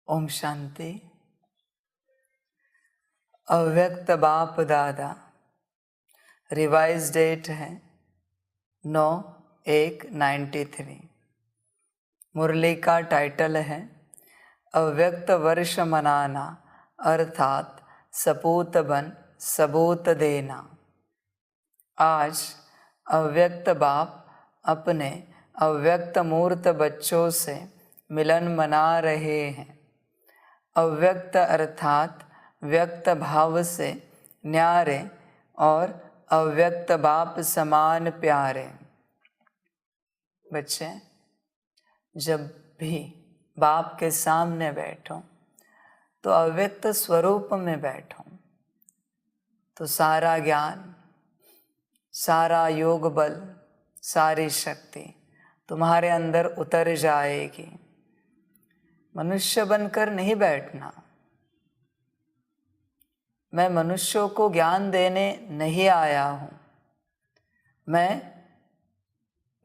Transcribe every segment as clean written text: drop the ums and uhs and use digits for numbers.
ओम शांति। अव्यक्त बाप दादा, रिवाइज डेट है 9/1/93। मुरली का टाइटल है अव्यक्त वर्ष मनाना अर्थात सपूत बन सबूत देना। आज अव्यक्त बाप अपने अव्यक्त मूर्त बच्चों से मिलन मना रहे हैं। अव्यक्त अर्थात व्यक्त भाव से न्यारे और अव्यक्त बाप समान प्यारे। बच्चे, जब भी बाप के सामने बैठो तो अव्यक्त स्वरूप में बैठो, तो सारा ज्ञान, सारा योग बल, सारी शक्ति तुम्हारे अंदर उतर जाएगी। मनुष्य बनकर नहीं बैठना। मैं मनुष्यों को ज्ञान देने नहीं आया हूँ। मैं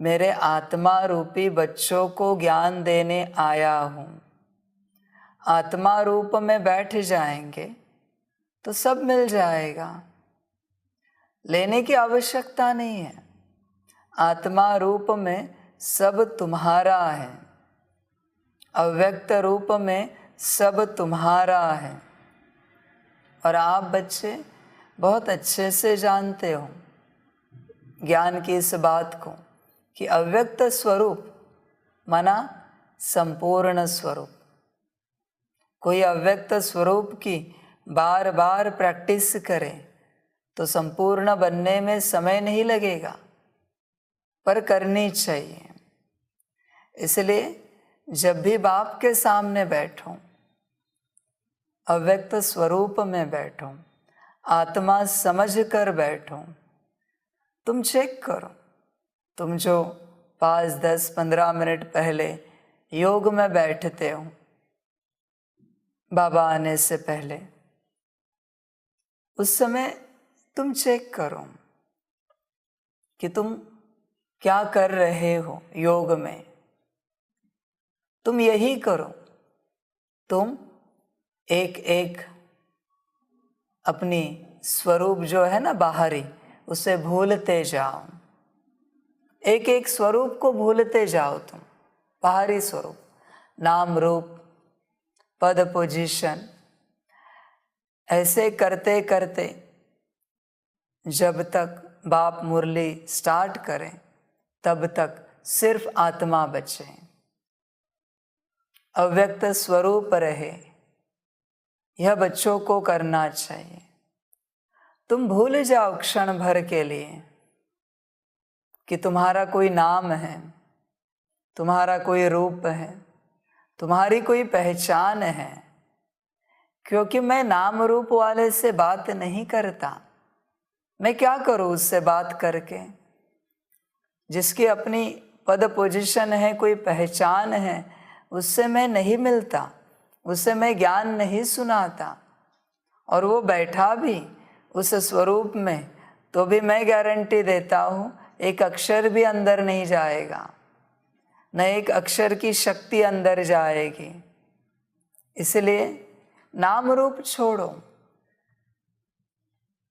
मेरे आत्मा रूपी बच्चों को ज्ञान देने आया हूँ। आत्मा रूप में बैठ जाएंगे तो सब मिल जाएगा। लेने की आवश्यकता नहीं है। आत्मा रूप में सब तुम्हारा है। अव्यक्त रूप में सब तुम्हारा है। और आप बच्चे बहुत अच्छे से जानते हो ज्ञान की इस बात को कि अव्यक्त स्वरूप माना संपूर्ण स्वरूप। कोई अव्यक्त स्वरूप की बार बार प्रैक्टिस करे तो संपूर्ण बनने में समय नहीं लगेगा, पर करनी चाहिए। इसलिए जब भी बाप के सामने बैठो, अव्यक्त स्वरूप में बैठो, आत्मा समझ कर बैठो। तुम चेक करो, तुम जो 5, 10, 15 मिनट पहले योग में बैठते हो बाबा आने से पहले, उस समय तुम चेक करो कि तुम क्या कर रहे हो योग में। तुम यही करो, तुम एक एक अपनी स्वरूप जो है ना बाहरी, उसे भूलते जाओ। एक एक स्वरूप को भूलते जाओ तुम। बाहरी स्वरूप, नाम रूप, पद पोजीशन, ऐसे करते करते जब तक बाप मुरली स्टार्ट करें तब तक सिर्फ आत्मा बचे, अव्यक्त स्वरूप रहे। यह बच्चों को करना चाहिए। तुम भूल जाओ क्षण भर के लिए कि तुम्हारा कोई नाम है, तुम्हारा कोई रूप है, तुम्हारी कोई पहचान है। क्योंकि मैं नाम रूप वाले से बात नहीं करता। मैं क्या करूं उससे बात करके? जिसकी अपनी पद पोजीशन है, कोई पहचान है, उससे मैं नहीं मिलता, उससे मैं ज्ञान नहीं सुनाता। और वो बैठा भी उस स्वरूप में तो भी मैं गारंटी देता हूँ एक अक्षर भी अंदर नहीं जाएगा, न एक अक्षर की शक्ति अंदर जाएगी। इसलिए नाम रूप छोड़ो,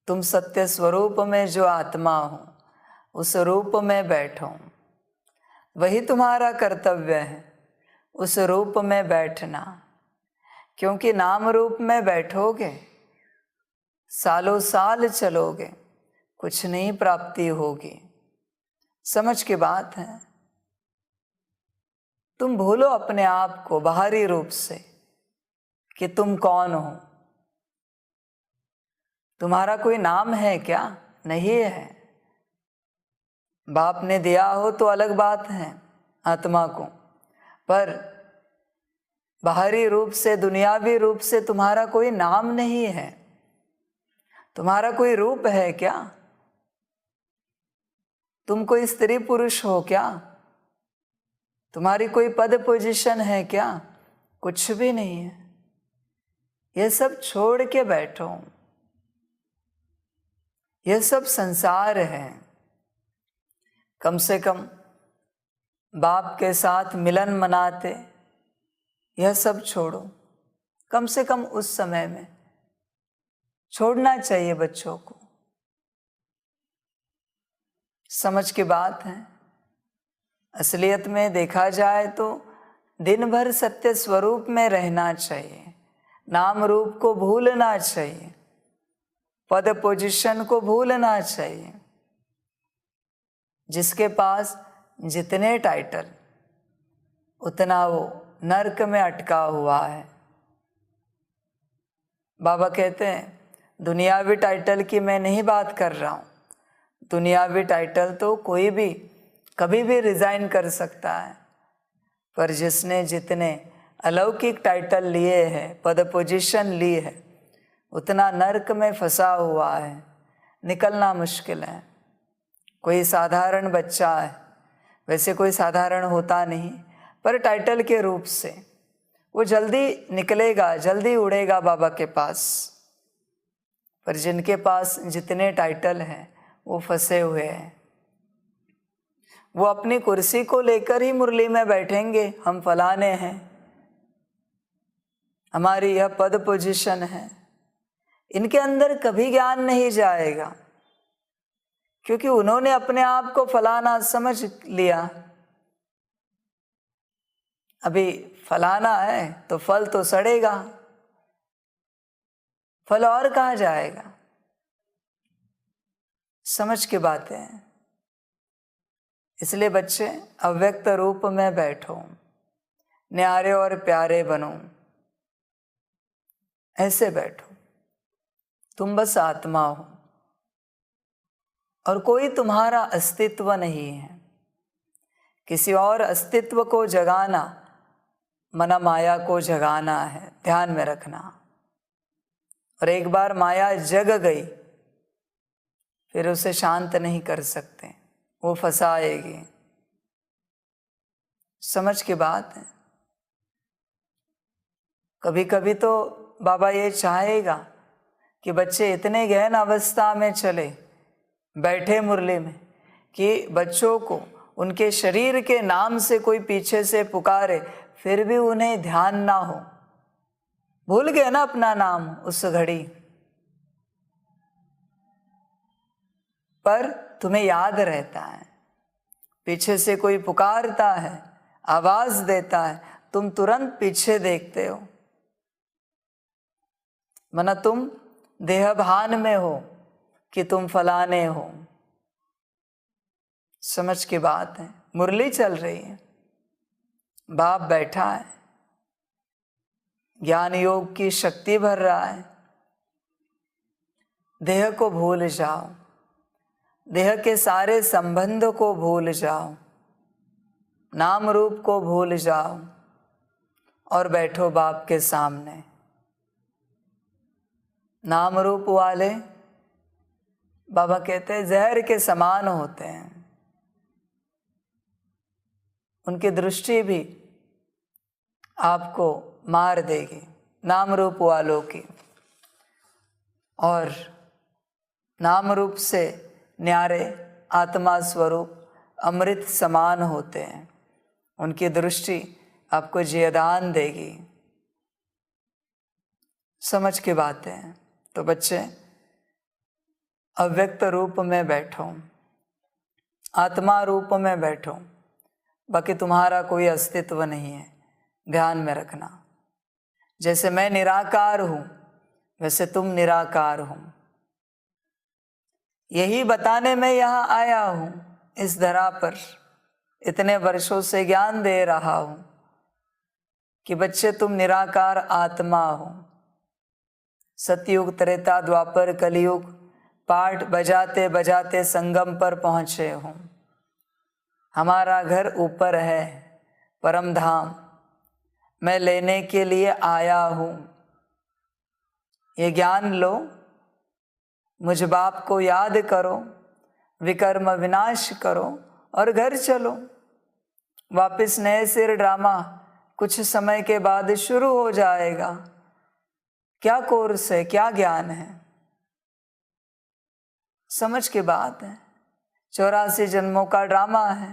तुम सत्य स्वरूप में जो आत्मा हो उस रूप में बैठो। वही तुम्हारा कर्तव्य है, उस रूप में बैठना। क्योंकि नाम रूप में बैठोगे, सालों साल चलोगे, कुछ नहीं प्राप्ति होगी। समझ की बात है। तुम भूलो अपने आप को बाहरी रूप से कि तुम कौन हो। तुम्हारा कोई नाम है क्या? नहीं है। बाप ने दिया हो तो अलग बात है आत्मा को, पर बाहरी रूप से, दुनियावी रूप से तुम्हारा कोई नाम नहीं है। तुम्हारा कोई रूप है क्या? तुम कोई स्त्री पुरुष हो क्या? तुम्हारी कोई पद पोजीशन है क्या? कुछ भी नहीं है। यह सब छोड़ के बैठो। यह सब संसार है। कम से कम बाप के साथ मिलन मनाते, यह सब छोड़ो। कम से कम उस समय में छोड़ना चाहिए बच्चों को। समझ की बात है। असलियत में देखा जाए तो दिन भर सत्य स्वरूप में रहना चाहिए, नाम रूप को भूलना चाहिए, पद पोजीशन को भूलना चाहिए। जिसके पास जितने टाइटल उतना वो नरक में अटका हुआ है। बाबा कहते हैं दुनियावी टाइटल की मैं नहीं बात कर रहा हूँ। दुनियावी टाइटल तो कोई भी कभी भी रिजाइन कर सकता है, पर जिसने जितने अलौकिक टाइटल लिए हैं, पद पोजीशन ली है, उतना नरक में फंसा हुआ है, निकलना मुश्किल है। कोई साधारण बच्चा है, वैसे कोई साधारण होता नहीं, पर टाइटल के रूप से वो जल्दी निकलेगा, जल्दी उड़ेगा बाबा के पास। पर जिनके पास जितने टाइटल हैं वो फंसे हुए हैं। वो अपनी कुर्सी को लेकर ही मुरली में बैठेंगे, हम फलाने हैं, हमारी यह पद पोजीशन है। इनके अंदर कभी ज्ञान नहीं जाएगा, क्योंकि उन्होंने अपने आप को फलाना समझ लिया। अभी फलाना है तो फल तो सड़ेगा, फल और कहाँ जाएगा। समझ की बातें हैं। इसलिए बच्चे अव्यक्त रूप में बैठो, न्यारे और प्यारे बनो, ऐसे बैठो। तुम बस आत्मा हो और कोई तुम्हारा अस्तित्व नहीं है। किसी और अस्तित्व को जगाना मना माया को जगाना है, ध्यान में रखना। और एक बार माया जग गई फिर उसे शांत नहीं कर सकते, वो फंसाएगी। समझ की बात है। कभी कभी तो बाबा ये चाहेगा कि बच्चे इतने गहन अवस्था में चले बैठे मुरली में कि बच्चों को उनके शरीर के नाम से कोई पीछे से पुकारे, फिर भी उन्हें ध्यान ना हो। भूल गए ना अपना नाम उस घड़ी, पर तुम्हें याद रहता है। पीछे से कोई पुकारता है, आवाज देता है, तुम तुरंत पीछे देखते हो। मना तुम देहभान में हो कि तुम फलाने हो। समझ की बात है। मुरली चल रही है, बाप बैठा है, ज्ञान योग की शक्ति भर रहा है। देह को भूल जाओ, देह के सारे संबंध को भूल जाओ, नाम रूप को भूल जाओ और बैठो बाप के सामने। नाम रूप वाले बाबा कहते हैं जहर के समान होते हैं। उनकी दृष्टि भी आपको मार देगी, नाम रूप वालों की। और नाम रूप से न्यारे आत्मा स्वरूप अमृत समान होते हैं। उनकी दृष्टि आपको जयदान देगी। समझ की बातें हैं। तो बच्चे अव्यक्त रूप में बैठो, आत्मा रूप में बैठो, बाकी तुम्हारा कोई अस्तित्व नहीं है, ध्यान में रखना। जैसे मैं निराकार हूं वैसे तुम निराकार हो। यही बताने मैं यहाँ आया हूं, इस धरा पर इतने वर्षों से ज्ञान दे रहा हूं कि बच्चे तुम निराकार आत्मा हो। सतयुग त्रेता द्वापर कलयुग पाठ बजाते बजाते संगम पर पहुँचे हो। हमारा घर ऊपर है, परम धाम मैं लेने के लिए आया हूँ। ये ज्ञान लो, मुझ बाप को याद करो, विकर्म विनाश करो और घर चलो। वापस नए सिर ड्रामा कुछ समय के बाद शुरू हो जाएगा। क्या कोर्स है, क्या ज्ञान है। समझ की बात है। 84 जन्मों का ड्रामा है,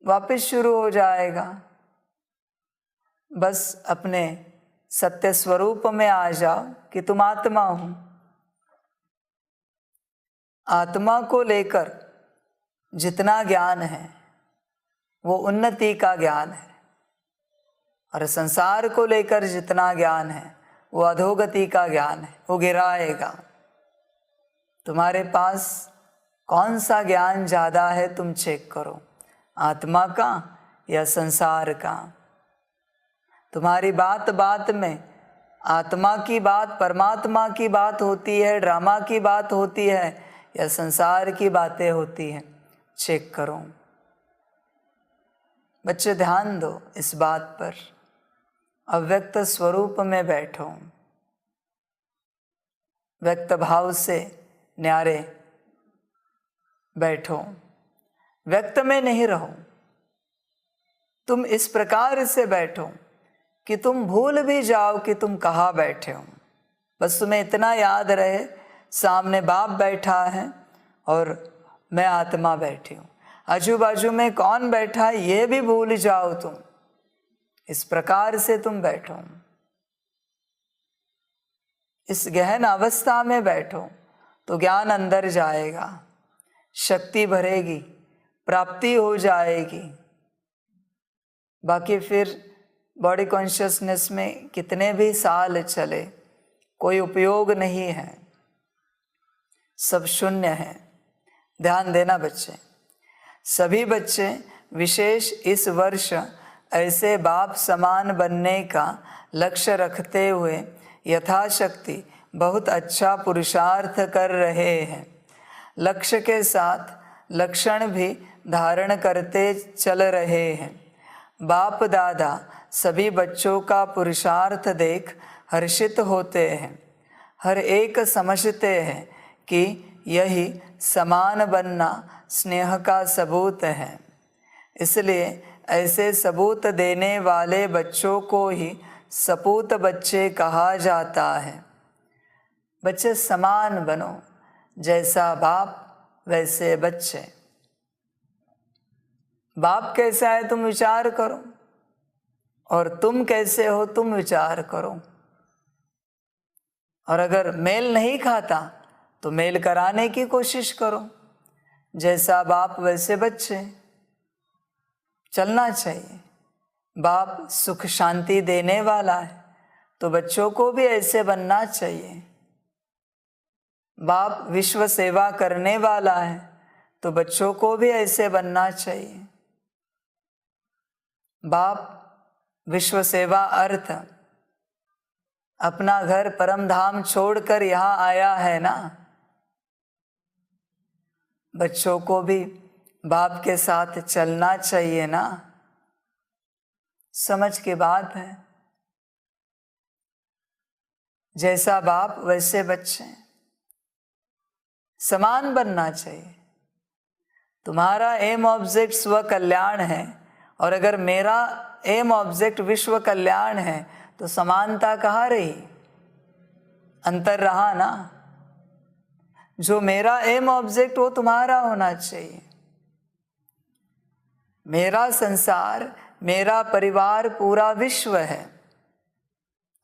वापस शुरू हो जाएगा। बस अपने सत्य स्वरूप में आ जाओ कि तुम आत्मा हो। आत्मा को लेकर जितना ज्ञान है वो उन्नति का ज्ञान है, और संसार को लेकर जितना ज्ञान है वो अधोगति का ज्ञान है, वो गिराएगा। तुम्हारे पास कौन सा ज्ञान ज़्यादा है तुम चेक करो, आत्मा का या संसार का। तुम्हारी बात बात में आत्मा की बात, परमात्मा की बात होती है, ड्रामा की बात होती है, या संसार की बातें होती हैं, चेक करो। बच्चे ध्यान दो इस बात पर। अव्यक्त स्वरूप में बैठो, व्यक्त भाव से न्यारे बैठो, व्यक्त में नहीं रहो। तुम इस प्रकार से बैठो कि तुम भूल भी जाओ कि तुम कहाँ बैठे हो। बस तुम्हें इतना याद रहे सामने बाप बैठा है और मैं आत्मा बैठी हूँ। आजू बाजू में कौन बैठा है ये भी भूल जाओ तुम। इस प्रकार से तुम बैठो, इस गहन अवस्था में बैठो तो ज्ञान अंदर जाएगा, शक्ति भरेगी, प्राप्ति हो जाएगी। बाकी फिर बॉडी कॉन्शियसनेस में कितने भी साल चले कोई उपयोग नहीं है, सब शून्य है। ध्यान देना बच्चे, सभी बच्चे विशेष इस वर्ष ऐसे बाप समान बनने का लक्ष्य रखते हुए यथाशक्ति बहुत अच्छा पुरुषार्थ कर रहे हैं। लक्ष्य के साथ लक्षण भी धारण करते चल रहे हैं। बाप दादा सभी बच्चों का पुरुषार्थ देख हर्षित होते हैं। हर एक समझते हैं कि यही समान बनना स्नेह का सबूत है। इसलिए ऐसे सबूत देने वाले बच्चों को ही सपूत बच्चे कहा जाता है। बच्चे समान बनो, जैसा बाप वैसे बच्चे। बाप कैसा है तुम विचार करो, और तुम कैसे हो तुम विचार करो। और अगर मेल नहीं खाता तो मेल कराने की कोशिश करो। जैसा बाप वैसे बच्चे, चलना चाहिए। बाप सुख शांति देने वाला है तो बच्चों को भी ऐसे बनना चाहिए। बाप विश्व सेवा करने वाला है तो बच्चों को भी ऐसे बनना चाहिए। बाप विश्व सेवा अर्थ अपना घर परम धाम छोड़कर यहाँ आया है ना, बच्चों को भी बाप के साथ चलना चाहिए ना। समझ की बात है। जैसा बाप वैसे बच्चे, समान बनना चाहिए। तुम्हारा एम ऑब्जेक्ट स्व कल्याण है, और अगर मेरा एम ऑब्जेक्ट विश्व कल्याण है तो समानता कहाँ रही? अंतर रहा ना। जो मेरा एम ऑब्जेक्ट वो तुम्हारा होना चाहिए। मेरा संसार, मेरा परिवार पूरा विश्व है,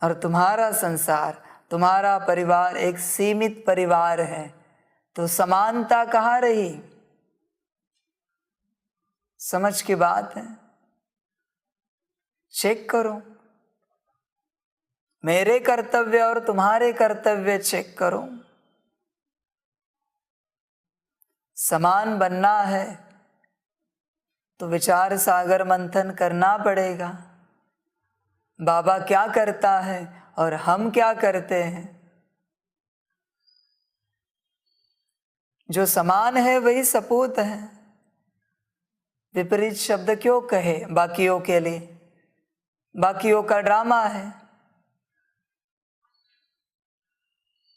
और तुम्हारा संसार, तुम्हारा परिवार एक सीमित परिवार है, तो समानता कहाँ रही? समझ की बात है। चेक करो, मेरे कर्तव्य और तुम्हारे कर्तव्य चेक करो। समान बनना है तो विचार सागर मंथन करना पड़ेगा। बाबा क्या करता है और हम क्या करते हैं? जो समान है वही सपूत है। विपरीत शब्द क्यों कहे बाकियों के लिए? बाकियों का ड्रामा है।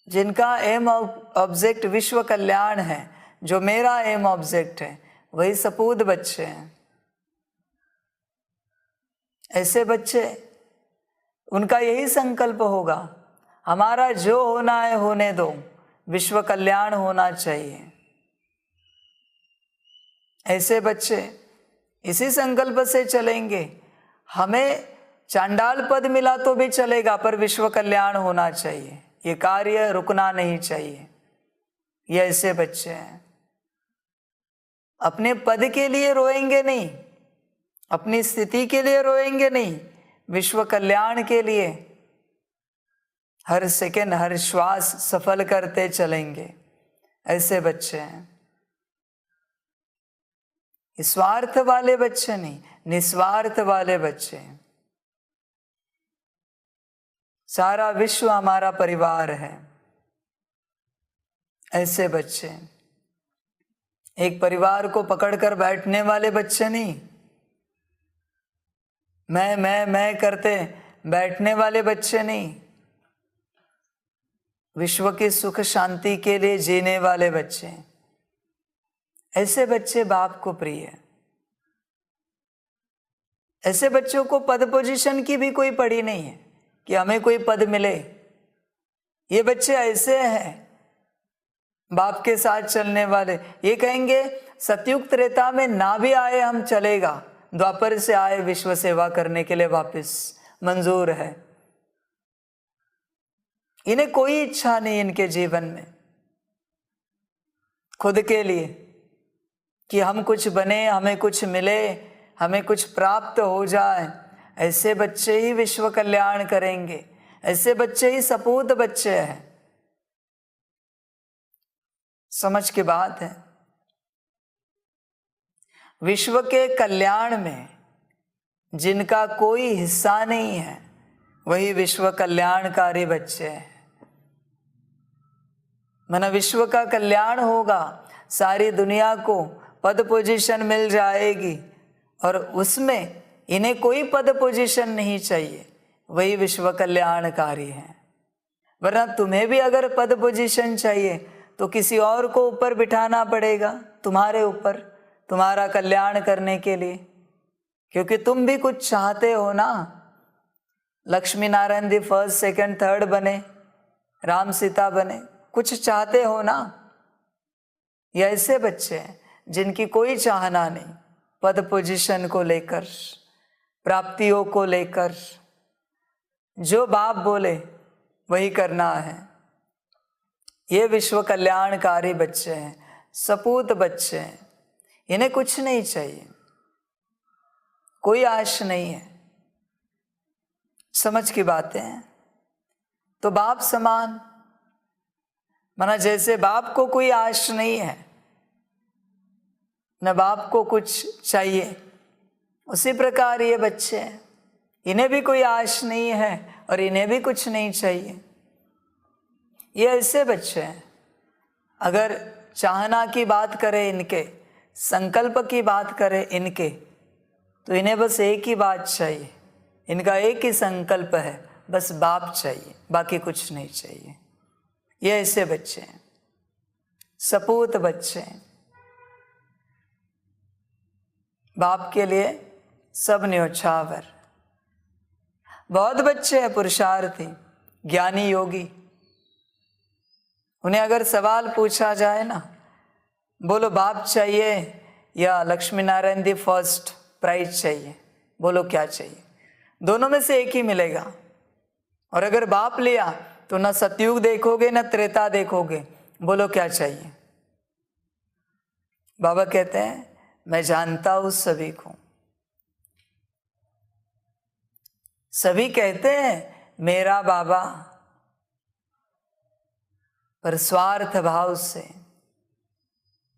जिनका एम ऑब्जेक्ट विश्व कल्याण है, जो मेरा एम ऑब्जेक्ट है, वही सपूत बच्चे हैं। ऐसे बच्चे, उनका यही संकल्प होगा, हमारा जो होना है होने दो, विश्व कल्याण होना चाहिए। ऐसे बच्चे इसी संकल्प से चलेंगे, हमें चांडाल पद मिला तो भी चलेगा, पर विश्व कल्याण होना चाहिए, ये कार्य रुकना नहीं चाहिए। ये ऐसे बच्चे हैं, अपने पद के लिए रोएंगे नहीं, अपनी स्थिति के लिए रोएंगे नहीं, विश्व कल्याण के लिए हर सेकंड हर श्वास सफल करते चलेंगे। ऐसे बच्चे हैं, स्वार्थ वाले बच्चे नहीं, निस्वार्थ वाले बच्चे। सारा विश्व हमारा परिवार है, ऐसे बच्चे। एक परिवार को पकड़कर बैठने वाले बच्चे नहीं, मैं करते बैठने वाले बच्चे नहीं, विश्व की सुख शांति के लिए जीने वाले बच्चे। ऐसे बच्चे बाप को प्रिय है। ऐसे बच्चों को पद पोजीशन की भी कोई पड़ी नहीं है कि हमें कोई पद मिले। ये बच्चे ऐसे हैं बाप के साथ चलने वाले। ये कहेंगे सतयुग त्रेता में ना भी आए हम चलेगा, द्वापर से आए विश्व सेवा करने के लिए वापस मंजूर है। इन्हें कोई इच्छा नहीं इनके जीवन में खुद के लिए कि हम कुछ बने, हमें कुछ मिले, हमें कुछ प्राप्त हो जाए। ऐसे बच्चे ही विश्व कल्याण करेंगे, ऐसे बच्चे ही सपूत बच्चे हैं। समझ की बात है। विश्व के कल्याण में जिनका कोई हिस्सा नहीं है वही विश्व कल्याणकारी बच्चे हैं। माना विश्व का कल्याण होगा, सारी दुनिया को पद पोजीशन मिल जाएगी और उसमें इन्हें कोई पद पोजीशन नहीं चाहिए, वही विश्व कल्याणकारी है। वरना तुम्हें भी अगर पद पोजीशन चाहिए तो किसी और को ऊपर बिठाना पड़ेगा, तुम्हारे ऊपर, तुम्हारा कल्याण करने के लिए, क्योंकि तुम भी कुछ चाहते हो ना। Lakshmi Narayan ji first second third बने, राम सीता बने, कुछ चाहते हो ना। ये ऐसे बच्चे हैं जिनकी कोई चाहना नहीं पद पोजीशन को लेकर, प्राप्तियों को लेकर। जो बाप बोले वही करना है। ये विश्व कल्याणकारी बच्चे हैं, सपूत बच्चे हैं। इन्हें कुछ नहीं चाहिए, कोई आश नहीं है। समझ की बातें हैं। तो बाप समान, माना जैसे बाप को कोई आश नहीं है, न बाप को कुछ चाहिए, उसी प्रकार ये बच्चे हैं, इन्हें भी कोई आश नहीं है और इन्हें भी कुछ नहीं चाहिए। ये ऐसे बच्चे हैं। अगर चाहना की बात करें इनके, संकल्प की बात करें इनके, तो इन्हें बस एक ही बात चाहिए। इनका एक ही संकल्प है, बस बाप चाहिए, बाकी कुछ नहीं चाहिए। ये ऐसे बच्चे हैं, सपूत बच्चे हैं। बाप के लिए सब न्योछावर। बहुत बच्चे हैं पुरुषार्थी, ज्ञानी योगी। उन्हें अगर सवाल पूछा जाए ना, बोलो बाप चाहिए या लक्ष्मी नारायण जी फर्स्ट प्राइज चाहिए, बोलो क्या चाहिए? दोनों में से एक ही मिलेगा। और अगर बाप लिया तो ना सतयुग देखोगे ना त्रेता देखोगे, बोलो क्या चाहिए? बाबा कहते हैं मैं जानता हूं सभी को। सभी कहते हैं मेरा बाबा, पर स्वार्थ भाव से।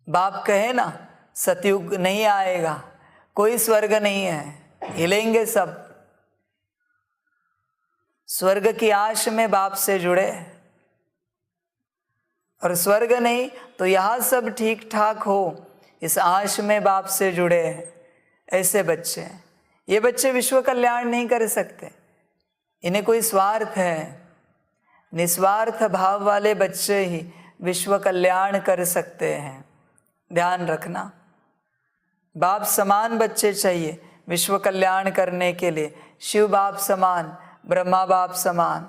बाप कहे ना सतयुग नहीं आएगा, कोई स्वर्ग नहीं है, हिलेंगे सब। स्वर्ग की आश में बाप से जुड़े, और स्वर्ग नहीं तो यहां सब ठीक ठाक हो, इस आश में बाप से जुड़े हैं। ऐसे बच्चे हैं। ये बच्चे विश्व कल्याण नहीं कर सकते, इन्हें कोई स्वार्थ है। निस्वार्थ भाव वाले बच्चे ही विश्व कल्याण कर सकते हैं। ध्यान रखना, बाप समान बच्चे चाहिए विश्व कल्याण करने के लिए। शिव बाप समान, ब्रह्मा बाप समान।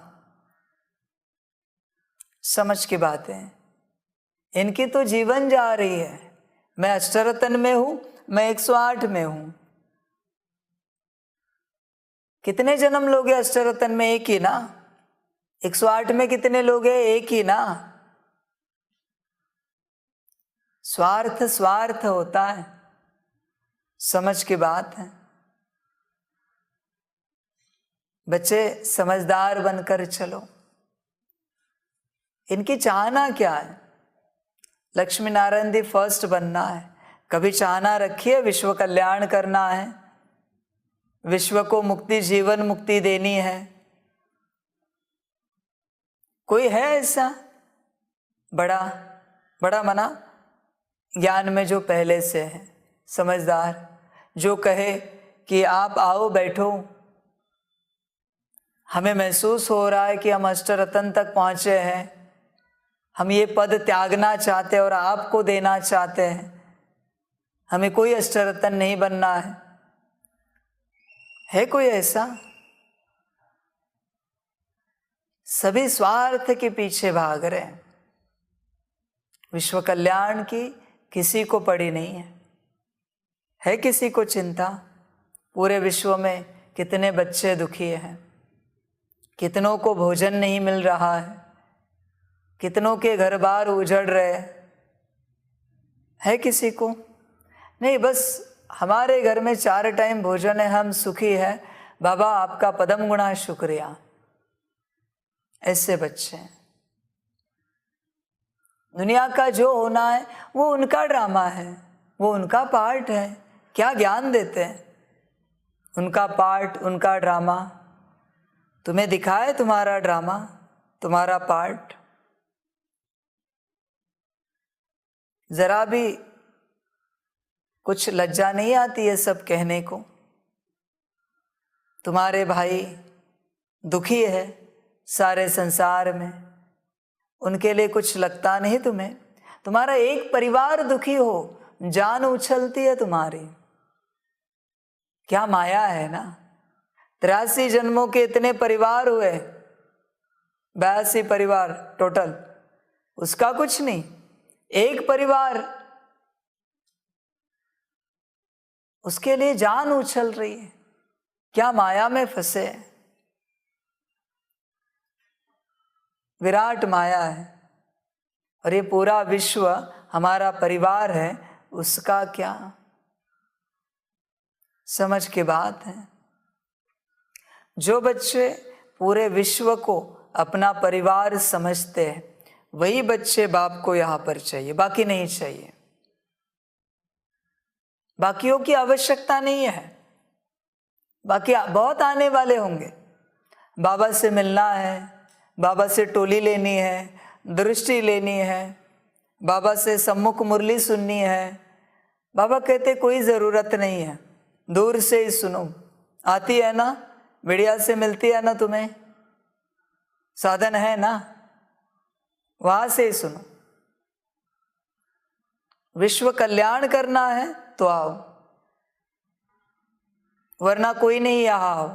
समझ की बातें। इनकी तो जीवन जा रही है। मैं अष्टरतन में हूं, मैं 108 में हूं। कितने जन्म लोगे अष्टरत्न में? एक ही ना। 108 में कितने लोग हैं? एक ही ना। स्वार्थ स्वार्थ होता है, समझ की बात है। बच्चे समझदार बनकर चलो। इनकी चाहना क्या है? लक्ष्मी नारायण दी फर्स्ट बनना है। कभी चाहना रखी है विश्व कल्याण करना है, विश्व को मुक्ति, जीवन मुक्ति देनी है? कोई है ऐसा बड़ा बड़ा मना ज्ञान में जो पहले से है, समझदार, जो कहे कि आप आओ बैठो, हमें महसूस हो रहा है कि हम अष्टरत्न तक पहुंचे हैं, हम ये पद त्यागना चाहते हैं और आपको देना चाहते हैं, हमें कोई अष्टरत्न नहीं बनना है कोई ऐसा? सभी स्वार्थ के पीछे भाग रहे हैं। विश्व कल्याण की किसी को पड़ी नहीं है किसी को चिंता? पूरे विश्व में कितने बच्चे दुखी हैं, कितनों को भोजन नहीं मिल रहा है, कितनों के घर बार उजड़ रहे है किसी को? नहीं, बस हमारे घर में 4 टाइम भोजन है, हम सुखी है, बाबा आपका पदम गुणा शुक्रिया। ऐसे बच्चे हैं। दुनिया का जो होना है वो उनका ड्रामा है, वो उनका पार्ट है। क्या ज्ञान देते हैं? उनका पार्ट, उनका ड्रामा। तुम्हें दिखाए तुम्हारा ड्रामा, तुम्हारा पार्ट? जरा भी कुछ लज्जा नहीं आती है सब कहने को? तुम्हारे भाई दुखी है सारे संसार में, उनके लिए कुछ लगता नहीं तुम्हें? तुम्हारा एक परिवार दुखी हो, जान उछलती है तुम्हारी। क्या माया है ना। 83 जन्मों के इतने परिवार हुए, 82 परिवार टोटल, उसका कुछ नहीं। एक परिवार, उसके लिए जान उछल रही है। क्या माया में फंसे? विराट माया है। और ये पूरा विश्व हमारा परिवार है, उसका क्या? समझ की बात है। जो बच्चे पूरे विश्व को अपना परिवार समझते हैं, वही बच्चे बाप को यहाँ पर चाहिए, बाकी नहीं चाहिए। बाकियों की आवश्यकता नहीं है। बाकी बहुत आने वाले होंगे, बाबा से मिलना है, बाबा से टोली लेनी है, दृष्टि लेनी है, बाबा से सम्मुख मुरली सुननी है। बाबा कहते कोई ज़रूरत नहीं है, दूर से ही सुनो। आती है ना, मीडिया से मिलती है ना, तुम्हें साधन है ना, वहाँ से ही सुनो। विश्व कल्याण करना है तो आओ, वरना कोई नहीं यहाँ आओ।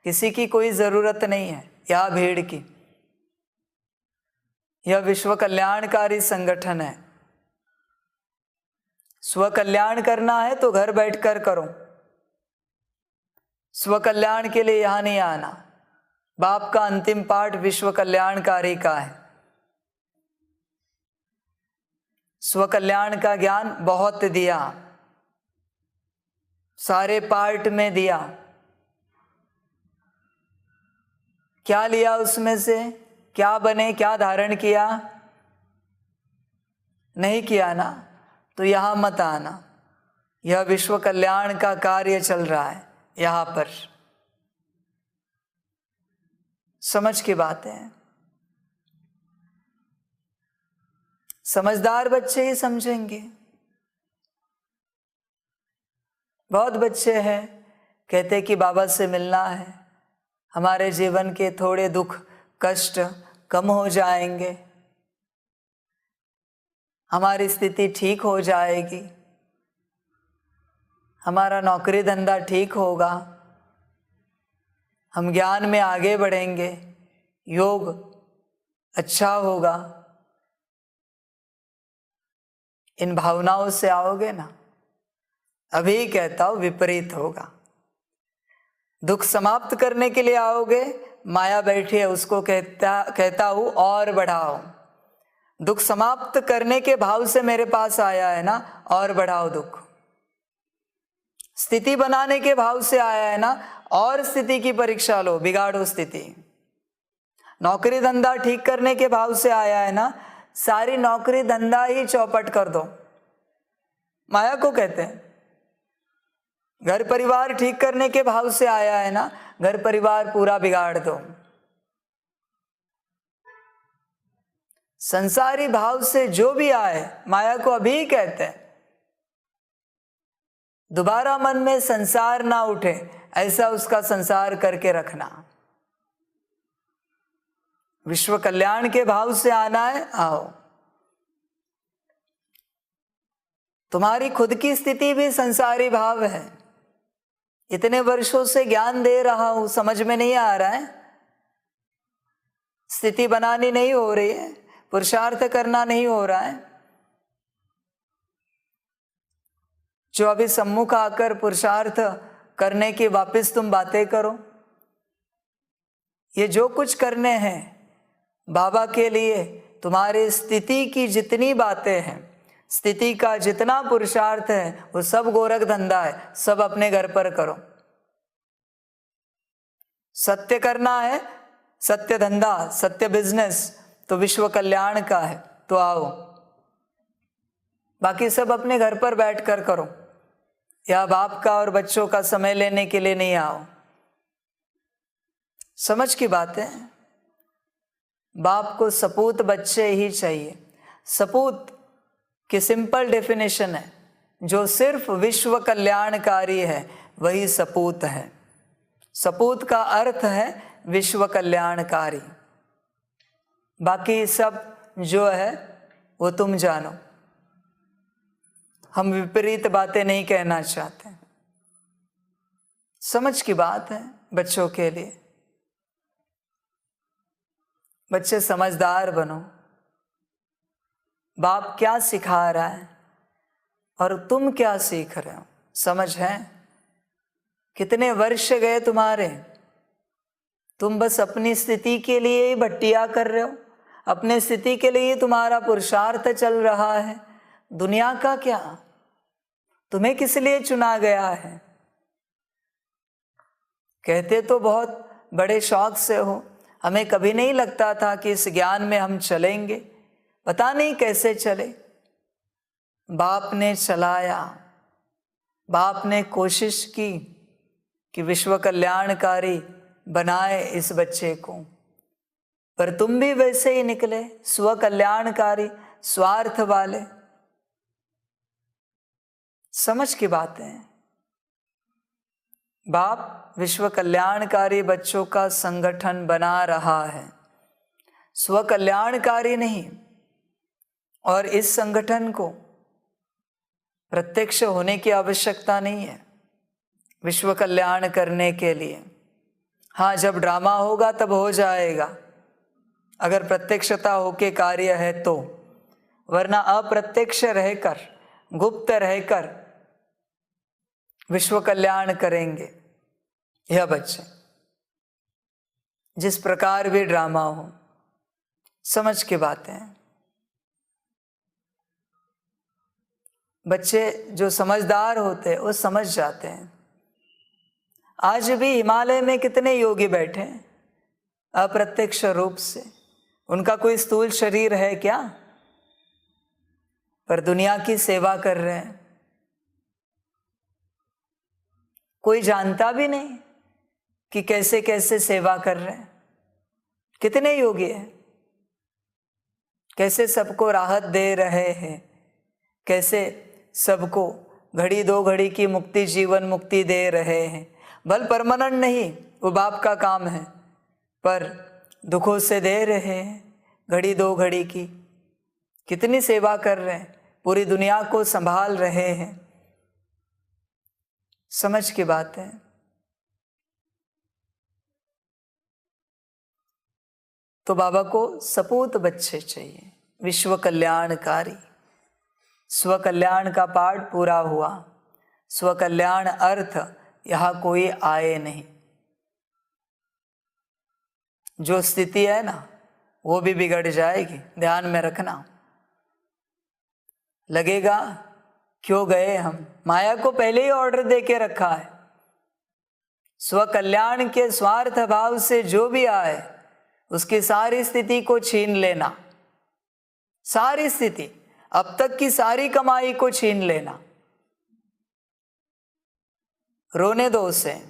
किसी की कोई ज़रूरत नहीं है यहाँ भीड़ की। यह विश्व कल्याणकारी संगठन है। स्व कल्याण करना है तो घर बैठकर करो, स्व कल्याण के लिए यहाँ नहीं आना। बाप का अंतिम पाठ विश्व कल्याणकारी का है। स्व कल्याण का ज्ञान बहुत दिया, सारे पार्ट में दिया। क्या लिया उसमें से? क्या बने, क्या धारण किया? नहीं किया ना, तो यहाँ मत आना। यह विश्व कल्याण का कार्य चल रहा है यहाँ पर। समझ की बात है। समझदार बच्चे ही समझेंगे। बहुत बच्चे हैं कहते कि बाबा से मिलना है, हमारे जीवन के थोड़े दुख कष्ट कम हो जाएंगे, हमारी स्थिति ठीक हो जाएगी, हमारा नौकरी धंधा ठीक होगा, हम ज्ञान में आगे बढ़ेंगे, योग अच्छा होगा। इन भावनाओं से आओगे ना, अभी कहता हूं विपरीत होगा। दुख समाप्त करने के लिए आओगे, माया बैठी है, उसको कहता हूं और बढ़ाओ। दुख समाप्त करने के भाव से मेरे पास आया है ना, और बढ़ाओ दुख। स्थिति बनाने के भाव से आया है ना, और स्थिति की परीक्षा लो, बिगाड़ो स्थिति। नौकरी धंधा ठीक करने के भाव से आया है ना, सारी नौकरी धंधा ही चौपट कर दो, माया को कहते हैं। घर परिवार ठीक करने के भाव से आया है ना, घर परिवार पूरा बिगाड़ दो। संसारी भाव से जो भी आए, माया को अभी कहते हैं। दोबारा मन में संसार ना उठे, ऐसा उसका संसार करके रखना। विश्व कल्याण के भाव से आना है, आओ। तुम्हारी खुद की स्थिति भी संसारी भाव है। इतने वर्षों से ज्ञान दे रहा हूं, समझ में नहीं आ रहा है, स्थिति बनानी नहीं हो रही है, पुरुषार्थ करना नहीं हो रहा है। जो अभी सम्मुख आकर पुरुषार्थ करने की वापस तुम बातें करो। ये जो कुछ करने हैं बाबा के लिए, तुम्हारी स्थिति की जितनी बातें हैं, स्थिति का जितना पुरुषार्थ है, वो सब गोरख धंधा है, सब अपने घर पर करो। सत्य करना है, सत्य धंधा, सत्य बिजनेस तो विश्व कल्याण का है, तो आओ। बाकी सब अपने घर पर बैठकर करो, या बाप का और बच्चों का समय लेने के लिए नहीं आओ। समझ की बात है। बाप को सपूत बच्चे ही चाहिए। सपूत की सिंपल डेफिनेशन है, जो सिर्फ विश्व कल्याणकारी है वही सपूत है। सपूत का अर्थ है विश्व कल्याणकारी। बाकी सब जो है वो तुम जानो। हम विपरीत बातें नहीं कहना चाहते। समझ की बात है बच्चों के लिए। बच्चे समझदार बनो। बाप क्या सिखा रहा है और तुम क्या सीख रहे हो, समझ है? कितने वर्ष गए तुम्हारे, तुम बस अपनी स्थिति के लिए ही भट्टिया कर रहे हो, अपने स्थिति के लिए तुम्हारा पुरुषार्थ चल रहा है। दुनिया का क्या, तुम्हें किस लिए चुना गया है? कहते तो बहुत बड़े शौक से हो, हमें कभी नहीं लगता था कि इस ज्ञान में हम चलेंगे, पता नहीं कैसे चले। बाप ने चलाया, बाप ने कोशिश की कि विश्व कल्याणकारी बनाए इस बच्चे को, पर तुम भी वैसे ही निकले, स्व कल्याणकारी, स्वार्थ वाले। समझ की बात है। बाप विश्व कल्याणकारी बच्चों का संगठन बना रहा है, स्व कल्याणकारी नहीं। और इस संगठन को प्रत्यक्ष होने की आवश्यकता नहीं है विश्व कल्याण करने के लिए। हाँ, जब ड्रामा होगा तब हो जाएगा, अगर प्रत्यक्षता होके कार्य है तो, वरना अप्रत्यक्ष रहकर, गुप्त रहकर विश्व कल्याण करेंगे यह बच्चे, जिस प्रकार भी ड्रामा हो। समझ की बात है। बच्चे जो समझदार होते हैं वो समझ जाते हैं। आज भी हिमालय में कितने योगी बैठे हैं अप्रत्यक्ष रूप से, उनका कोई स्थूल शरीर है क्या, पर दुनिया की सेवा कर रहे हैं। कोई जानता भी नहीं कि कैसे कैसे सेवा कर रहे हैं। कितने योगी हैं, कैसे सबको राहत दे रहे हैं, कैसे सबको घड़ी दो घड़ी की मुक्ति, जीवन मुक्ति दे रहे हैं। भल परमानेंट नहीं, वो बाप का काम है, पर दुखों से दे रहे हैं घड़ी दो घड़ी की। कितनी सेवा कर रहे हैं, पूरी दुनिया को संभाल रहे हैं। समझ की बात है। तो बाबा को सपूत बच्चे चाहिए, विश्व कल्याणकारी। स्व कल्याण का पाठ पूरा हुआ। स्व कल्याण अर्थ यहाँ कोई आए नहीं, जो स्थिति है ना वो भी बिगड़ जाएगी, ध्यान में रखना। लगेगा क्यों गए हम, माया को पहले ही ऑर्डर दे के रखा है। स्व कल्याण के स्वार्थ भाव से जो भी आए उसकी सारी स्थिति को छीन लेना, सारी स्थिति, अब तक की सारी कमाई को छीन लेना। रोने दो उसे,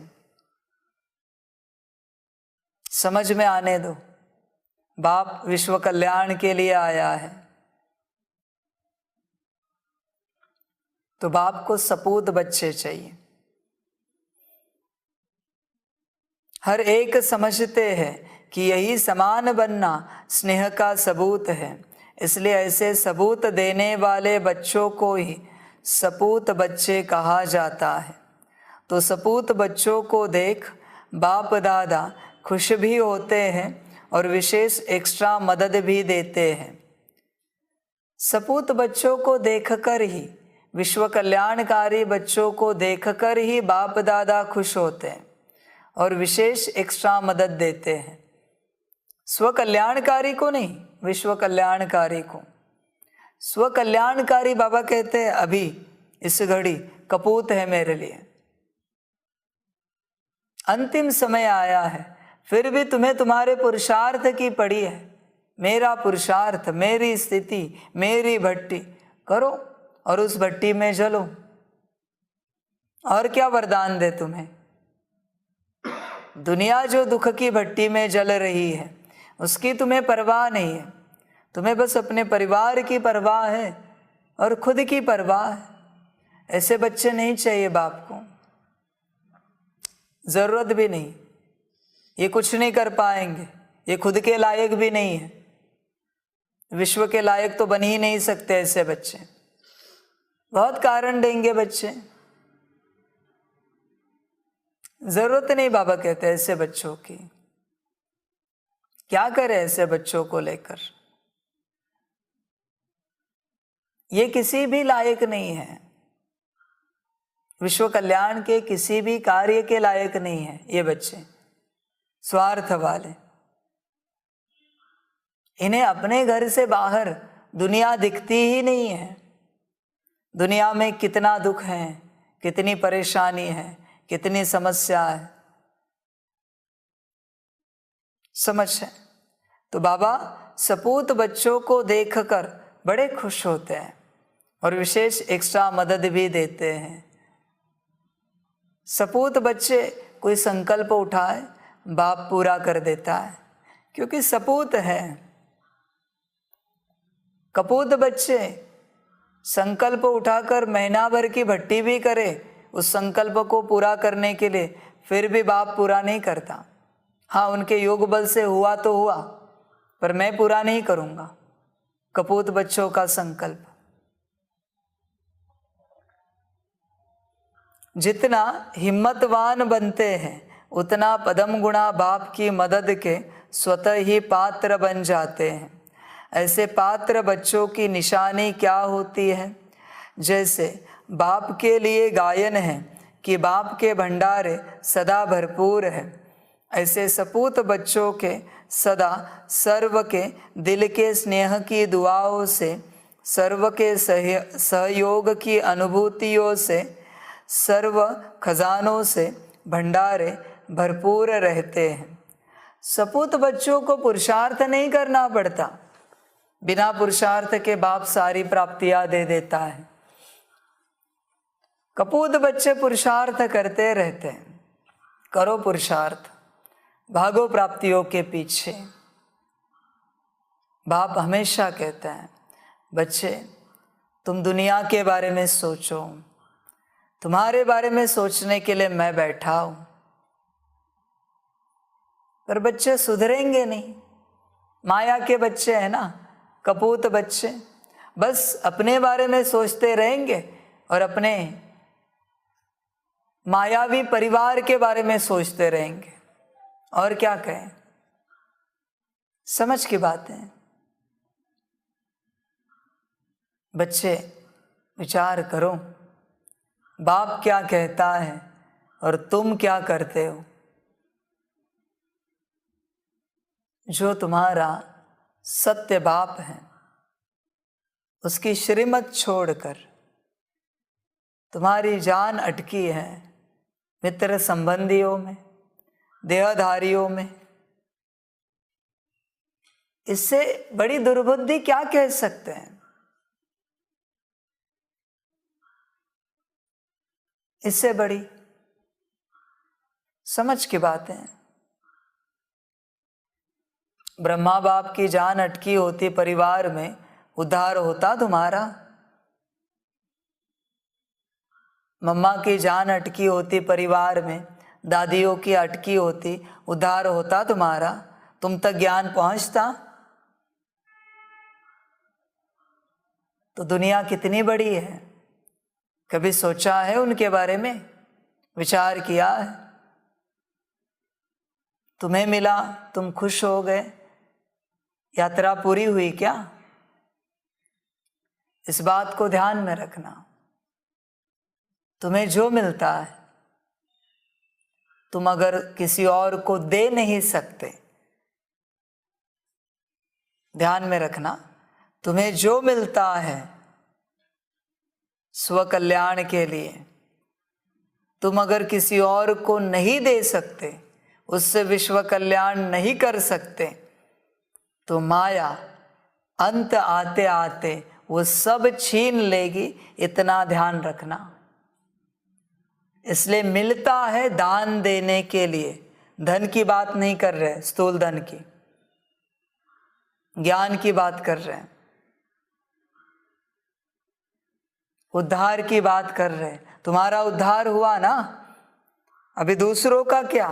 समझ में आने दो। बाप विश्व कल्याण के लिए आया है, तो बाप को सपूत बच्चे चाहिए। हर एक समझते हैं कि यही समान बनना स्नेह का सबूत है, इसलिए ऐसे सबूत देने वाले बच्चों को ही सपूत बच्चे कहा जाता है। तो सपूत बच्चों को देख बाप दादा खुश भी होते हैं और विशेष एक्स्ट्रा मदद भी देते हैं। सपूत बच्चों को देखकर ही, विश्व कल्याणकारी बच्चों को देखकर ही बाप दादा खुश होते हैं और विशेष एक्स्ट्रा मदद देते हैं। स्व कल्याणकारी को नहीं, विश्व कल्याणकारी को। स्व कल्याणकारी बाबा कहते हैं अभी इस घड़ी कपूत है मेरे लिए, अंतिम समय आया है, फिर भी तुम्हें तुम्हारे पुरुषार्थ की पड़ी है। मेरा पुरुषार्थ, मेरी स्थिति, मेरी भट्टी करो और उस भट्टी में जलो। और क्या वरदान दे तुम्हें? दुनिया जो दुख की भट्टी में जल रही है उसकी तुम्हें परवाह नहीं है, तुम्हें बस अपने परिवार की परवाह है और खुद की परवाह है। ऐसे बच्चे नहीं चाहिए बाप को, जरूरत भी नहीं। ये कुछ नहीं कर पाएंगे, ये खुद के लायक भी नहीं है, विश्व के लायक तो बन ही नहीं सकते ऐसे बच्चे। बहुत कारण देंगे बच्चे, जरूरत नहीं बाबा कहते ऐसे बच्चों की। क्या करें ऐसे बच्चों को लेकर? ये किसी भी लायक नहीं है, विश्व कल्याण के किसी भी कार्य के लायक नहीं है ये बच्चे, स्वार्थ वाले। इन्हें अपने घर से बाहर दुनिया दिखती ही नहीं है। दुनिया में कितना दुख है, कितनी परेशानी है, कितनी समस्या है, समझ है। तो बाबा सपूत बच्चों को देखकर बड़े खुश होते हैं और विशेष एक्स्ट्रा मदद भी देते हैं। सपूत बच्चे कोई संकल्प उठाए बाप पूरा कर देता है, क्योंकि सपूत है। कपूत बच्चे संकल्प उठाकर महीना भर की भट्टी भी करे उस संकल्प को पूरा करने के लिए, फिर भी बाप पूरा नहीं करता। हाँ, उनके योग बल से हुआ तो हुआ, पर मैं पूरा नहीं करूंगा कपूत बच्चों का संकल्प। जितना हिम्मतवान बनते हैं उतना पदम गुणा बाप की मदद के स्वतः ही पात्र बन जाते हैं। ऐसे पात्र बच्चों की निशानी क्या होती है? जैसे बाप के लिए गायन है कि बाप के भंडारे सदा भरपूर है, ऐसे सपूत बच्चों के सदा सर्व के दिल के स्नेह की दुआओं से, सर्व के सहयोग की अनुभूतियों से, सर्व खजानों से भंडारे भरपूर रहते हैं। सपूत बच्चों को पुरुषार्थ नहीं करना पड़ता, बिना पुरुषार्थ के बाप सारी प्राप्तियां दे देता है। कपूत बच्चे पुरुषार्थ करते रहते हैं। करो पुरुषार्थ, भागो प्राप्तियों के पीछे। बाप हमेशा कहता है बच्चे तुम दुनिया के बारे में सोचो, तुम्हारे बारे में सोचने के लिए मैं बैठा हूं। पर बच्चे सुधरेंगे नहीं, माया के बच्चे हैं ना, कपूत बच्चे, बस अपने बारे में सोचते रहेंगे और अपने मायावी परिवार के बारे में सोचते रहेंगे। और क्या कहें, समझ की बात है। बच्चे विचार करो, बाप क्या कहता है और तुम क्या करते हो। जो तुम्हारा सत्य बाप है, उसकी श्रीमत छोड़कर तुम्हारी जान अटकी है मित्र संबंधियों में, देहधारियों में। इससे बड़ी दुर्बुद्धि क्या कह सकते हैं? इससे बड़ी समझ की बात है। ब्रह्मा बाप की जान अटकी होती परिवार में, उद्धार होता तुम्हारा। मम्मा की जान अटकी होती परिवार में, दादियों की अटकी होती, उद्धार होता तुम्हारा। तुम तक ज्ञान पहुंचता तो दुनिया कितनी बड़ी है। कभी सोचा है उनके बारे में? विचार किया है? तुम्हें मिला, तुम खुश हो गए, यात्रा पूरी हुई क्या? इस बात को ध्यान में रखना। तुम्हें जो मिलता है, तुम अगर किसी और को दे नहीं सकते, ध्यान में रखना, तुम्हें जो मिलता है स्व कल्याण के लिए, तुम अगर किसी और को नहीं दे सकते, उससे विश्व कल्याण नहीं कर सकते, तो माया अंत आते आते वो सब छीन लेगी। इतना ध्यान रखना। इसलिए मिलता है दान देने के लिए। धन की बात नहीं कर रहे, स्थूल धन की, ज्ञान की बात कर रहे हैं, उद्धार की बात कर रहे हैं। तुम्हारा उद्धार हुआ ना, अभी दूसरों का क्या?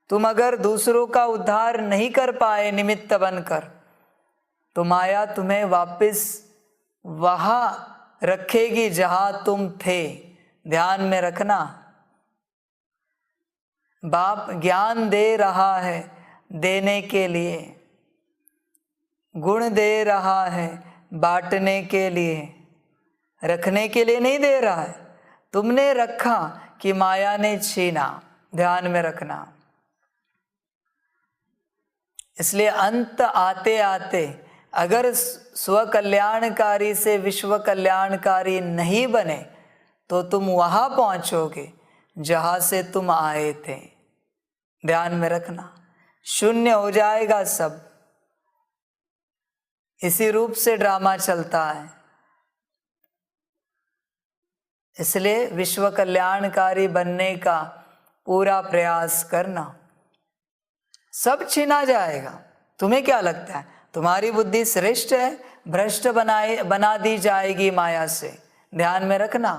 तुम अगर दूसरों का उद्धार नहीं कर पाए निमित्त बनकर, तो माया तुम्हें वापस वहां रखेगी जहां तुम थे। ध्यान में रखना। बाप ज्ञान दे रहा है देने के लिए, गुण दे रहा है बांटने के लिए, रखने के लिए नहीं दे रहा है। तुमने रखा कि माया ने छीना। ध्यान में रखना। इसलिए अंत आते आते अगर स्व कल्याणकारी से विश्व कल्याणकारी नहीं बने, तो तुम वहां पहुंचोगे जहां से तुम आए थे। ध्यान में रखना। शून्य हो जाएगा सब। इसी रूप से ड्रामा चलता है। इसलिए विश्व कल्याणकारी बनने का पूरा प्रयास करना। सब छीना जाएगा। तुम्हें क्या लगता है तुम्हारी बुद्धि श्रेष्ठ है? भ्रष्ट बना दी जाएगी माया से। ध्यान में रखना।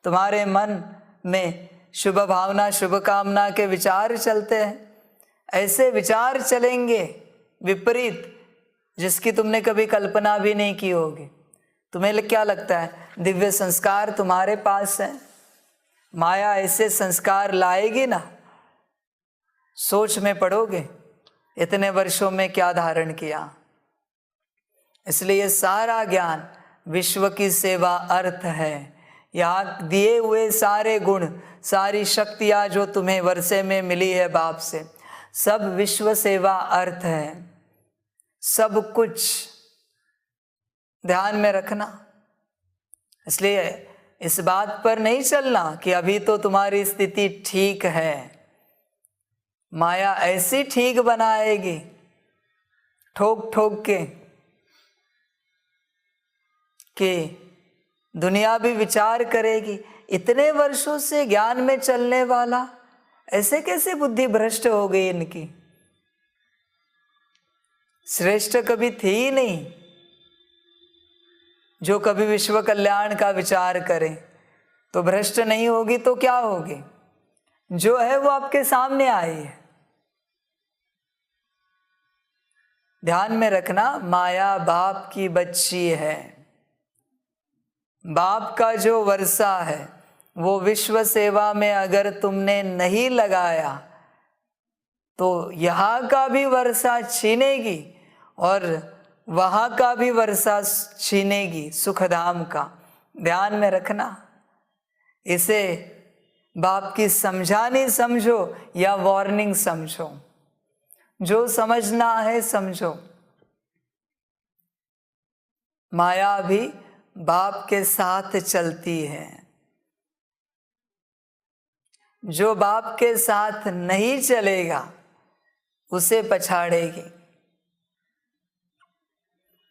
तुम्हारे मन में शुभ भावना शुभ कामना के विचार चलते हैं। ऐसे विचार चलेंगे विपरीत, जिसकी तुमने कभी कल्पना भी नहीं की होगी। तुम्हें क्या लगता है दिव्य संस्कार तुम्हारे पास है? माया ऐसे संस्कार लाएगी ना, सोच में पड़ोगे इतने वर्षों में क्या धारण किया। इसलिए सारा ज्ञान विश्व की सेवा अर्थ है। यहाँ दिए हुए सारे गुण, सारी शक्तियाँ जो तुम्हें वर्षे में मिली है बाप से, सब विश्व सेवा अर्थ है। सब कुछ ध्यान में रखना। इसलिए इस बात पर नहीं चलना कि अभी तो तुम्हारी स्थिति ठीक है। माया ऐसी ठीक बनाएगी ठोक ठोक के कि दुनिया भी विचार करेगी, इतने वर्षों से ज्ञान में चलने वाला ऐसे कैसे बुद्धि भ्रष्ट हो गई इनकी। श्रेष्ठ कभी थी ही नहीं। जो कभी विश्व कल्याण का विचार करे तो भ्रष्ट नहीं होगी तो क्या होगी? जो है वो आपके सामने आई है। ध्यान में रखना, माया बाप की बच्ची है। बाप का जो वर्षा है वो विश्व सेवा में अगर तुमने नहीं लगाया तो यहाँ का भी वर्षा छीनेगी और वहाँ का भी वर्षा छीनेगी, सुखधाम का। ध्यान में रखना। इसे बाप की समझानी समझो या वार्निंग समझो। जो समझना है समझो। माया भी बाप के साथ चलती है। जो बाप के साथ नहीं चलेगा उसे पछाड़ेगी,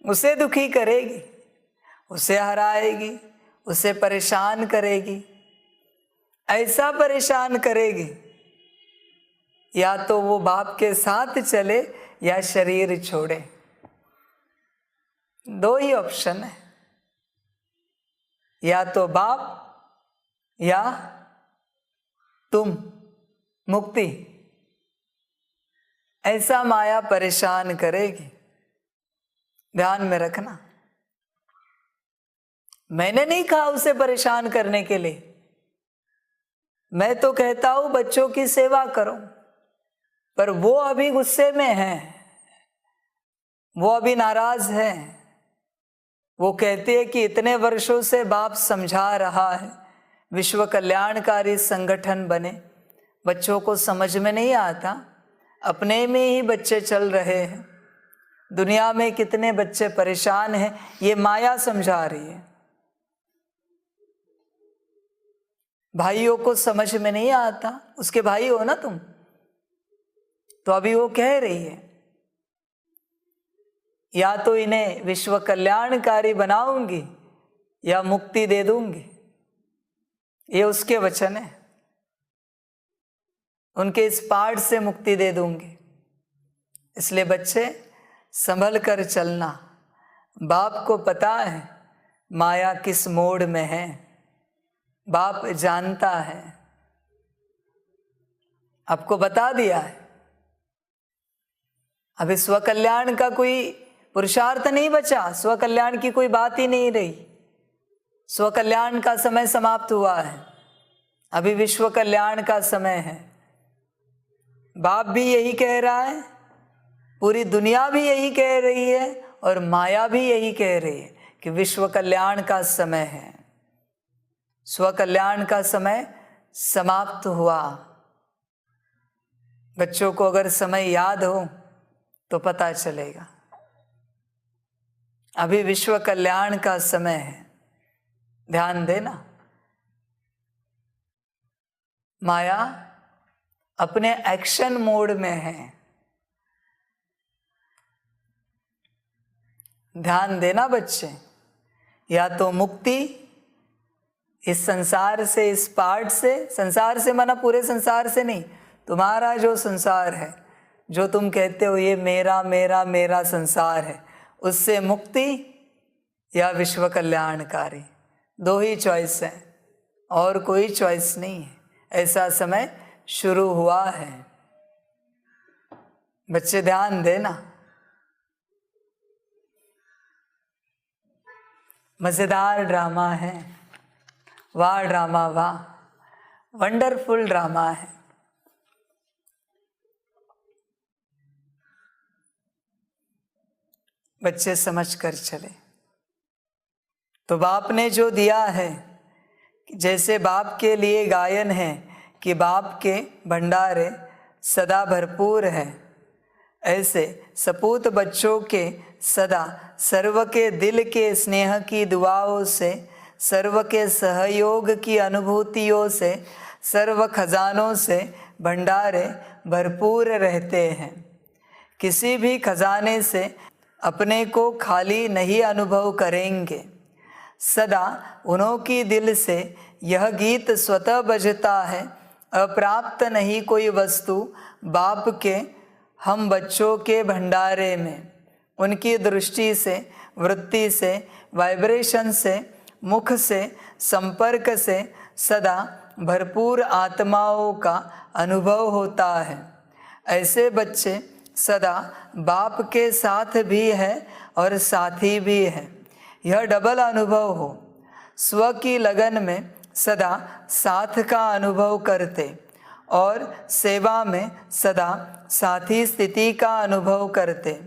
उसे दुखी करेगी, उसे हराएगी, उसे परेशान करेगी। ऐसा परेशान करेगी, या तो वो बाप के साथ चले या शरीर छोड़े। दो ही ऑप्शन है, या तो बाप या तुम, मुक्ति। ऐसा माया परेशान करेगी, ध्यान में रखना। मैंने नहीं कहा उसे परेशान करने के लिए, मैं तो कहता हूं बच्चों की सेवा करो, पर वो अभी गुस्से में है, वो अभी नाराज है। वो कहते हैं कि इतने वर्षों से बाप समझा रहा है, विश्व कल्याणकारी संगठन बने, बच्चों को समझ में नहीं आता, अपने में ही बच्चे चल रहे हैं, दुनिया में कितने बच्चे परेशान हैं, ये माया समझा रही है। भाइयों को समझ में नहीं आता, उसके भाई हो ना तुम, तो अभी वो कह रही है या तो इन्हें विश्व कल्याणकारी बनाऊंगी या मुक्ति दे दूंगी। ये उसके वचन है, उनके इस पाठ से मुक्ति दे दूंगी। इसलिए बच्चे संभल कर चलना। बाप को पता है माया किस मोड़ में है, बाप जानता है, आपको बता दिया है। अभी स्वकल्याण का कोई पुरुषार्थ नहीं बचा, स्वकल्याण की कोई बात ही नहीं रही। स्वकल्याण का समय समाप्त हुआ है, अभी विश्व कल्याण का समय है। बाप भी यही कह रहा है, पूरी दुनिया भी यही कह रही है, और माया भी यही कह रही है कि विश्व कल्याण का समय है, स्वकल्याण का समय समाप्त हुआ। बच्चों को अगर समय याद हो तो पता चलेगा, अभी विश्व कल्याण का समय है, ध्यान देना। माया अपने एक्शन मोड में है, ध्यान देना बच्चे। या तो मुक्ति इस संसार से, इस पार्ट से, संसार से माना पूरे संसार से नहीं, तुम्हारा जो संसार है, जो तुम कहते हो ये मेरा मेरा मेरा संसार है, उससे मुक्ति या विश्व कल्याणकारी। दो ही चॉइस है, और कोई चॉइस नहीं है। ऐसा समय शुरू हुआ है, बच्चे ध्यान देना। मजेदार ड्रामा है, वाह ड्रामा वाह, वंडरफुल ड्रामा है। बच्चे समझ कर चले। तो बाप ने जो दिया है, जैसे बाप के लिए गायन है कि बाप के भंडारे सदा भरपूर है, ऐसे सपूत बच्चों के सदा सर्व के दिल के स्नेह की दुआओं से, सर्व के सहयोग की अनुभूतियों से, सर्व खजानों से भंडारे भरपूर रहते हैं। किसी भी खजाने से अपने को खाली नहीं अनुभव करेंगे। सदा उन्हों की दिल से यह गीत स्वतः बजता है, अप्राप्त नहीं कोई वस्तु बाप के हम बच्चों के भंडारे में। उनकी दृष्टि से, वृत्ति से, वाइब्रेशन से, मुख से, संपर्क से सदा भरपूर आत्माओं का अनुभव होता है। ऐसे बच्चे सदा बाप के साथ भी है और साथी भी है। यह डबल अनुभव हो, स्व की लगन में सदा साथ का अनुभव करते और सेवा में सदा साथी स्थिति का अनुभव करते।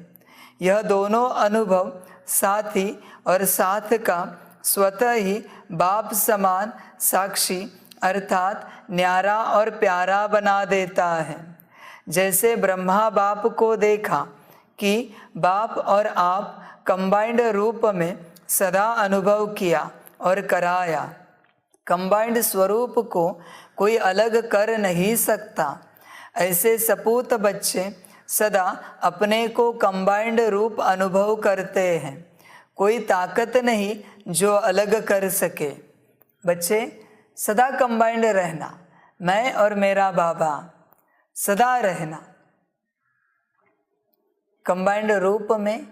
यह दोनों अनुभव साथी और साथ का स्वतः ही बाप समान साक्षी अर्थात न्यारा और प्यारा बना देता है। जैसे ब्रह्मा बाप को देखा कि बाप और आप कंबाइंड रूप में सदा अनुभव किया और कराया, कंबाइंड स्वरूप को कोई अलग कर नहीं सकता, ऐसे सपूत बच्चे सदा अपने को कंबाइंड रूप अनुभव करते हैं, कोई ताकत नहीं जो अलग कर सके। बच्चे सदा कंबाइंड रहना, मैं और मेरा बाबा, सदा रहना। कंबाइंड रूप में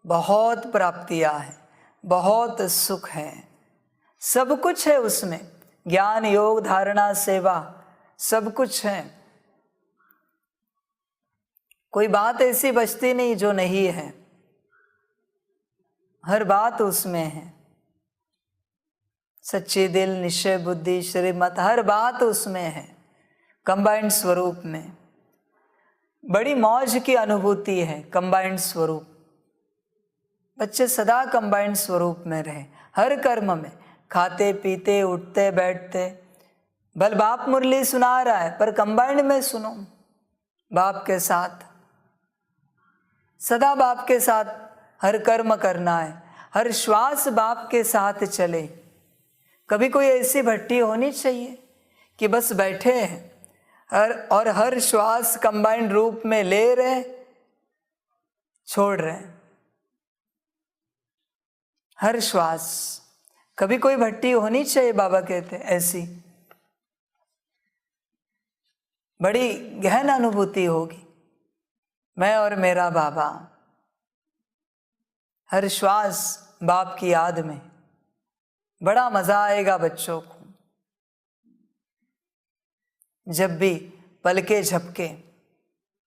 बहुत प्राप्तियां हैं, बहुत सुख है, सब कुछ है उसमें, ज्ञान योग धारणा सेवा सब कुछ है। कोई बात ऐसी बचती नहीं जो नहीं है, हर बात उसमें है। सच्ची दिल, निश्चय बुद्धि, श्रीमत, हर बात उसमें है कंबाइंड स्वरूप में। बड़ी मौज की अनुभूति है कंबाइंड स्वरूप। बच्चे सदा कंबाइंड स्वरूप में रहे, हर कर्म में, खाते पीते उठते बैठते। भल बाप मुरली सुना रहा है पर कंबाइंड में सुनो, बाप के साथ, सदा बाप के साथ हर कर्म करना है, हर श्वास बाप के साथ चले। कभी कोई ऐसी भट्टी होनी चाहिए कि बस बैठे हैं और हर श्वास कंबाइंड रूप में ले रहे छोड़ रहे, हर श्वास। कभी कोई भट्टी होनी चाहिए, बाबा कहते ऐसी, बड़ी गहन अनुभूति होगी, मैं और मेरा बाबा, हर श्वास बाप की याद में। बड़ा मजा आएगा बच्चों को। जब भी पलके झपके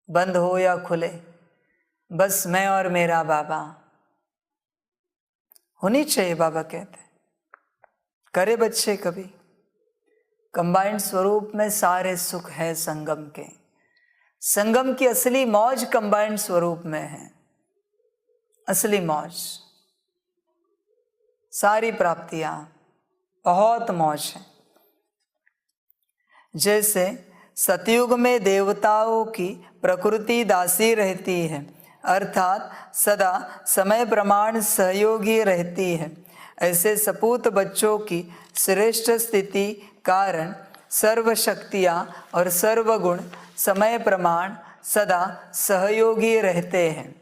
बंद हो या खुले, बस मैं और मेरा बाबा होनी चाहिए, बाबा कहते। करे बच्चे कभी, कंबाइंड स्वरूप में सारे सुख है संगम के। संगम की असली मौज कंबाइंड स्वरूप में है, असली मौज, सारी प्राप्तियां, बहुत मौज है। जैसे सतयुग में देवताओं की प्रकृति दासी रहती है, अर्थात सदा समय प्रमाण सहयोगी रहती है, ऐसे सपूत बच्चों की श्रेष्ठ स्थिति कारण सर्व शक्तियाँ और सर्वगुण समय प्रमाण सदा सहयोगी रहते हैं,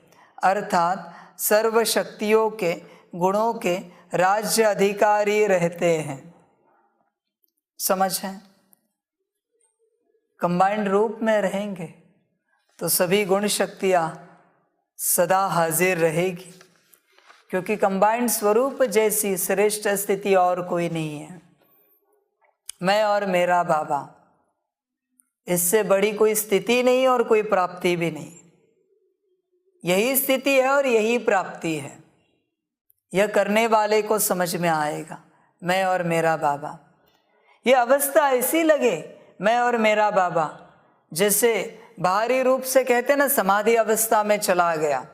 अर्थात सर्व शक्तियों के गुणों के राज्य अधिकारी रहते हैं। समझ है? कंबाइंड रूप में रहेंगे तो सभी गुण शक्तियाँ सदा हाजिर रहेगी, क्योंकि कंबाइंड स्वरूप जैसी श्रेष्ठ स्थिति और कोई नहीं है। मैं और मेरा बाबा, इससे बड़ी कोई स्थिति नहीं और कोई प्राप्ति भी नहीं। यही स्थिति है और यही प्राप्ति है। यह करने वाले को समझ में आएगा, मैं और मेरा बाबा। यह अवस्था ऐसी लगे, मैं और मेरा बाबा, जैसे बाहरी रूप से कहते ना समाधि अवस्था में चला गया,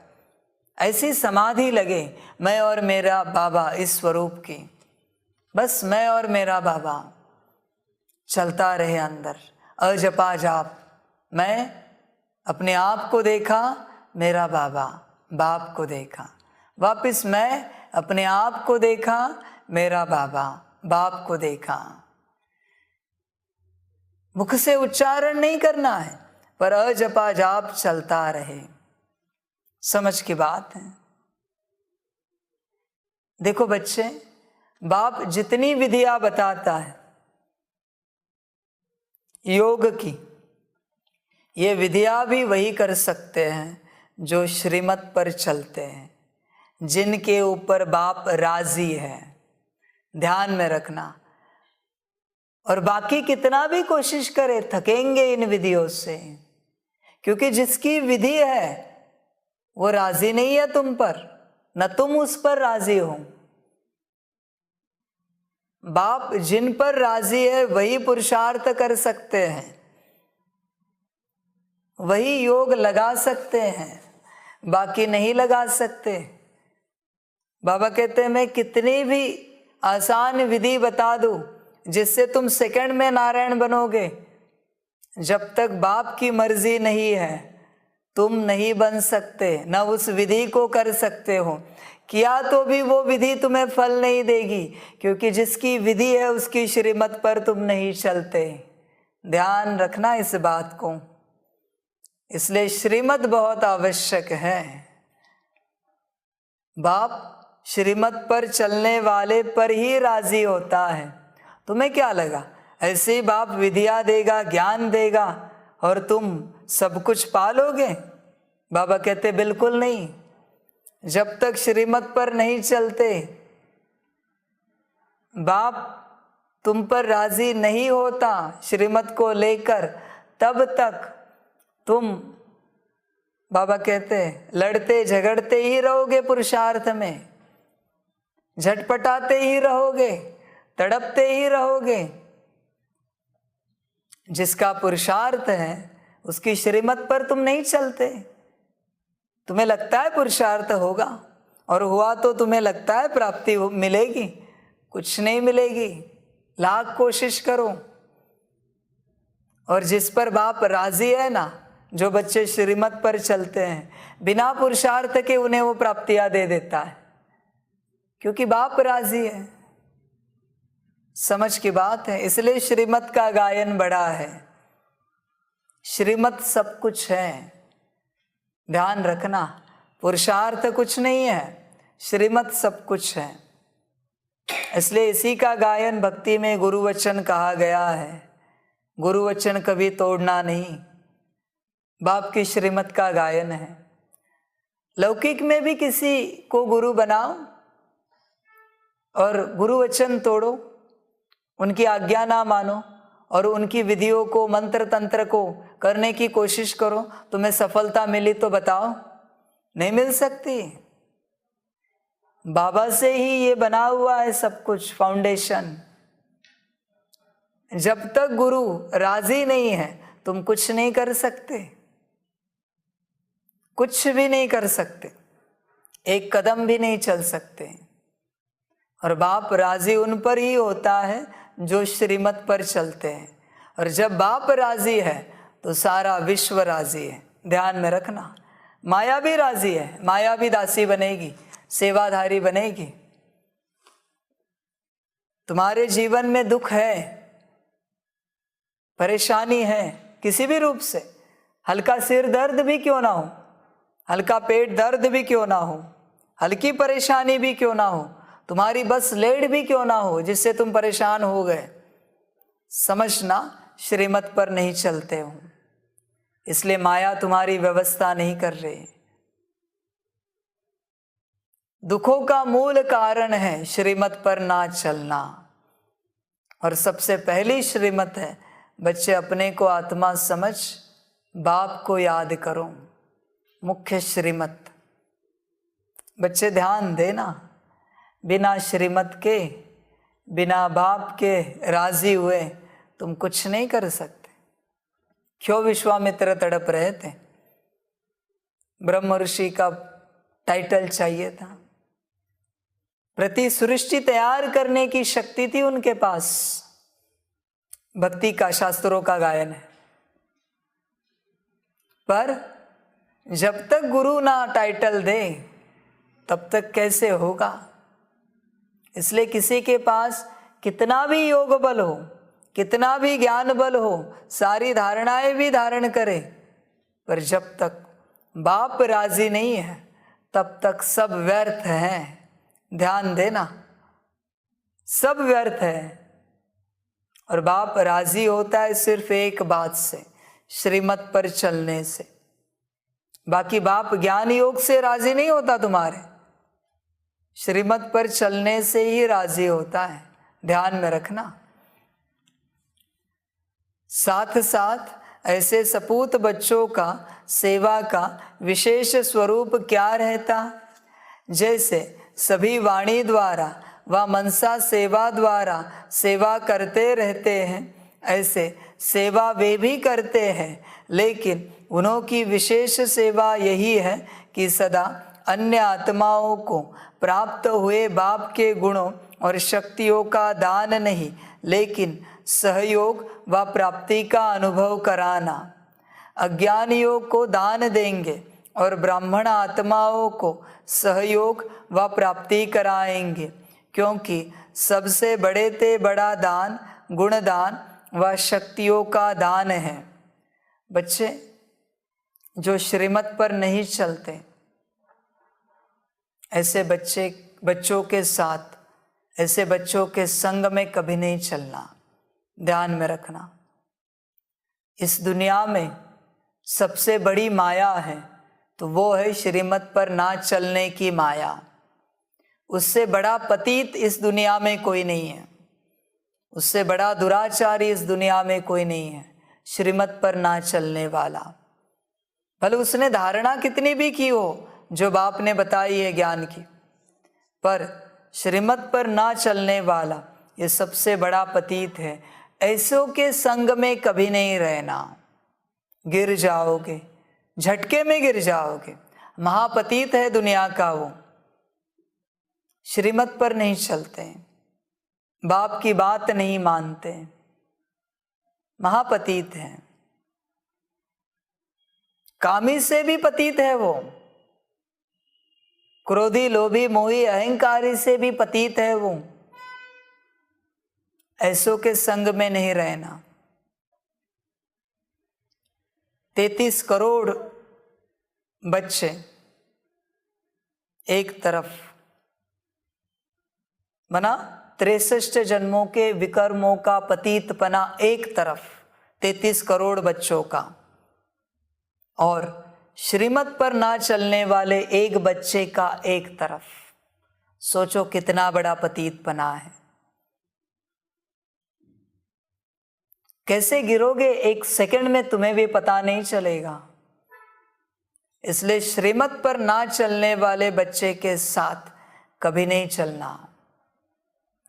ऐसी समाधि लगे मैं और मेरा बाबा इस स्वरूप की। बस मैं और मेरा बाबा चलता रहे अंदर, अजपा जाप। मैं अपने आप को देखा, मेरा बाबा बाप को देखा, वापिस मैं अपने आप को देखा, मेरा बाबा बाप को देखा। मुख से उच्चारण नहीं करना है, पर अजपा जाप चलता रहे। समझ की बात है। देखो बच्चे, बाप जितनी विधियां बताता है योग की, ये विधियां भी वही कर सकते हैं जो श्रीमत पर चलते हैं, जिनके ऊपर बाप राजी है। ध्यान में रखना। और बाकी कितना भी कोशिश करे, थकेंगे इन विधियों से, क्योंकि जिसकी विधि है वो राजी नहीं है तुम पर, न तुम उस पर राजी हो। बाप जिन पर राजी है वही पुरुषार्थ कर सकते हैं, वही योग लगा सकते हैं, बाकी नहीं लगा सकते। बाबा कहते हैं मैं कितनी भी आसान विधि बता दूं जिससे तुम सेकंड में नारायण बनोगे, जब तक बाप की मर्जी नहीं है तुम नहीं बन सकते, न उस विधि को कर सकते हो। किया तो भी वो विधि तुम्हें फल नहीं देगी, क्योंकि जिसकी विधि है उसकी श्रीमत पर तुम नहीं चलते। ध्यान रखना इस बात को। इसलिए श्रीमत बहुत आवश्यक है। बाप श्रीमत पर चलने वाले पर ही राजी होता है। तुम्हें क्या लगा ऐसे ही बाप विद्या देगा, ज्ञान देगा और तुम सब कुछ पालोगे? बाबा कहते बिल्कुल नहीं। जब तक श्रीमत पर नहीं चलते, बाप तुम पर राजी नहीं होता श्रीमत को लेकर, तब तक तुम, बाबा कहते लड़ते झगड़ते ही रहोगे, पुरुषार्थ में झटपटाते ही रहोगे, तड़पते ही रहोगे। जिसका पुरुषार्थ है उसकी श्रीमत पर तुम नहीं चलते। तुम्हें लगता है पुरुषार्थ होगा और हुआ तो तुम्हें लगता है प्राप्ति मिलेगी, कुछ नहीं मिलेगी। लाख कोशिश करो। और जिस पर बाप राजी है ना, जो बच्चे श्रीमत पर चलते हैं, बिना पुरुषार्थ के उन्हें वो प्राप्तियां दे देता है, क्योंकि बाप राजी है। समझ की बात है। इसलिए श्रीमत का गायन बड़ा है। श्रीमत सब कुछ है, ध्यान रखना। पुरुषार्थ कुछ नहीं है, श्रीमत सब कुछ है। इसलिए इसी का गायन भक्ति में गुरु वचन कहा गया है। गुरु वचन कभी तोड़ना नहीं, बाप की श्रीमत का गायन है। लौकिक में भी किसी को गुरु बनाओ और गुरु वचन तोड़ो, उनकी आज्ञा ना मानो और उनकी विधियों को, मंत्र तंत्र को करने की कोशिश करो, तुम्हें सफलता मिली तो बताओ? नहीं मिल सकती। बाबा से ही ये बना हुआ है सब कुछ, फाउंडेशन। जब तक गुरु राजी नहीं है तुम कुछ नहीं कर सकते, कुछ भी नहीं कर सकते, एक कदम भी नहीं चल सकते। और बाप राजी उन पर ही होता है जो श्रीमत पर चलते हैं। और जब बाप राजी है तो सारा विश्व राजी है। ध्यान में रखना। माया भी राजी है, माया भी दासी बनेगी, सेवाधारी बनेगी। तुम्हारे जीवन में दुख है, परेशानी है किसी भी रूप से, हल्का सिर दर्द भी क्यों ना हो, हल्का पेट दर्द भी क्यों ना हो, हल्की परेशानी भी क्यों ना हो, तुम्हारी बस लेट भी क्यों ना हो जिससे तुम परेशान हो गए, समझना श्रीमत पर नहीं चलते हो। इसलिए माया तुम्हारी व्यवस्था नहीं कर रही। दुखों का मूल कारण है श्रीमत पर ना चलना। और सबसे पहली श्रीमत है, बच्चे अपने को आत्मा समझ बाप को याद करो। मुख्य श्रीमत। बच्चे ध्यान देना, बिना श्रीमत के, बिना बाप के राजी हुए तुम कुछ नहीं कर सकते। क्यों विश्वामित्र तड़प रहे थे? ब्रह्म ऋषि का टाइटल चाहिए था। प्रति सृष्टि तैयार करने की शक्ति थी उनके पास। भक्ति का, शास्त्रों का गायन है। पर जब तक गुरु ना टाइटल दे तब तक कैसे होगा? इसलिए किसी के पास कितना भी योग बल हो, कितना भी ज्ञान बल हो, सारी धारणाएं भी धारण करे, पर जब तक बाप राजी नहीं है तब तक सब व्यर्थ है। ध्यान देना, सब व्यर्थ है। और बाप राजी होता है सिर्फ एक बात से, श्रीमत पर चलने से। बाकी बाप ज्ञान योग से राजी नहीं होता तुम्हारे, श्रीमत पर चलने से ही राजी होता है। ध्यान में रखना। साथ साथ ऐसे सपूत बच्चों का सेवा का विशेष स्वरूप क्या रहता? जैसे सभी वाणी द्वारा व मनसा सेवा द्वारा सेवा करते रहते हैं, ऐसे सेवा वे भी करते हैं, लेकिन उन्हों की विशेष सेवा यही है कि सदा अन्य आत्माओं को प्राप्त हुए बाप के गुणों और शक्तियों का दान नहीं, लेकिन सहयोग व प्राप्ति का अनुभव कराना। अज्ञानियों को दान देंगे और ब्राह्मण आत्माओं को सहयोग व प्राप्ति कराएंगे, क्योंकि सबसे बड़े ते बड़ा दान गुणदान व शक्तियों का दान है। बच्चे जो श्रीमत पर नहीं चलते, ऐसे बच्चों के साथ, ऐसे बच्चों के संग में कभी नहीं चलना, ध्यान में रखना। इस दुनिया में सबसे बड़ी माया है तो वो है श्रीमत पर ना चलने की माया। उससे बड़ा पतित इस दुनिया में कोई नहीं है, उससे बड़ा दुराचारी इस दुनिया में कोई नहीं है, श्रीमत पर ना चलने वाला। भले उसने धारणा कितनी भी की हो जो बाप ने बताई है ज्ञान की, पर श्रीमत पर ना चलने वाला ये सबसे बड़ा पतित है। ऐसों के संग में कभी नहीं रहना, गिर जाओगे, झटके में गिर जाओगे। महापतित है दुनिया का वो, श्रीमत पर नहीं चलते, बाप की बात नहीं मानते, महापतित है। कामी से भी पतित है वो, क्रोधी लोभी मोही अहंकारी से भी पतित है वो। ऐसों के संग में नहीं रहना। 33 करोड़ बच्चे एक तरफ, बना 63 जन्मों के विकर्मों का पतितपना एक तरफ, 33 करोड़ बच्चों का, और श्रीमत पर ना चलने वाले एक बच्चे का एक तरफ। सोचो कितना बड़ा पतितपना है। कैसे गिरोगे एक सेकंड में तुम्हें भी पता नहीं चलेगा। इसलिए श्रीमत पर ना चलने वाले बच्चे के साथ कभी नहीं चलना,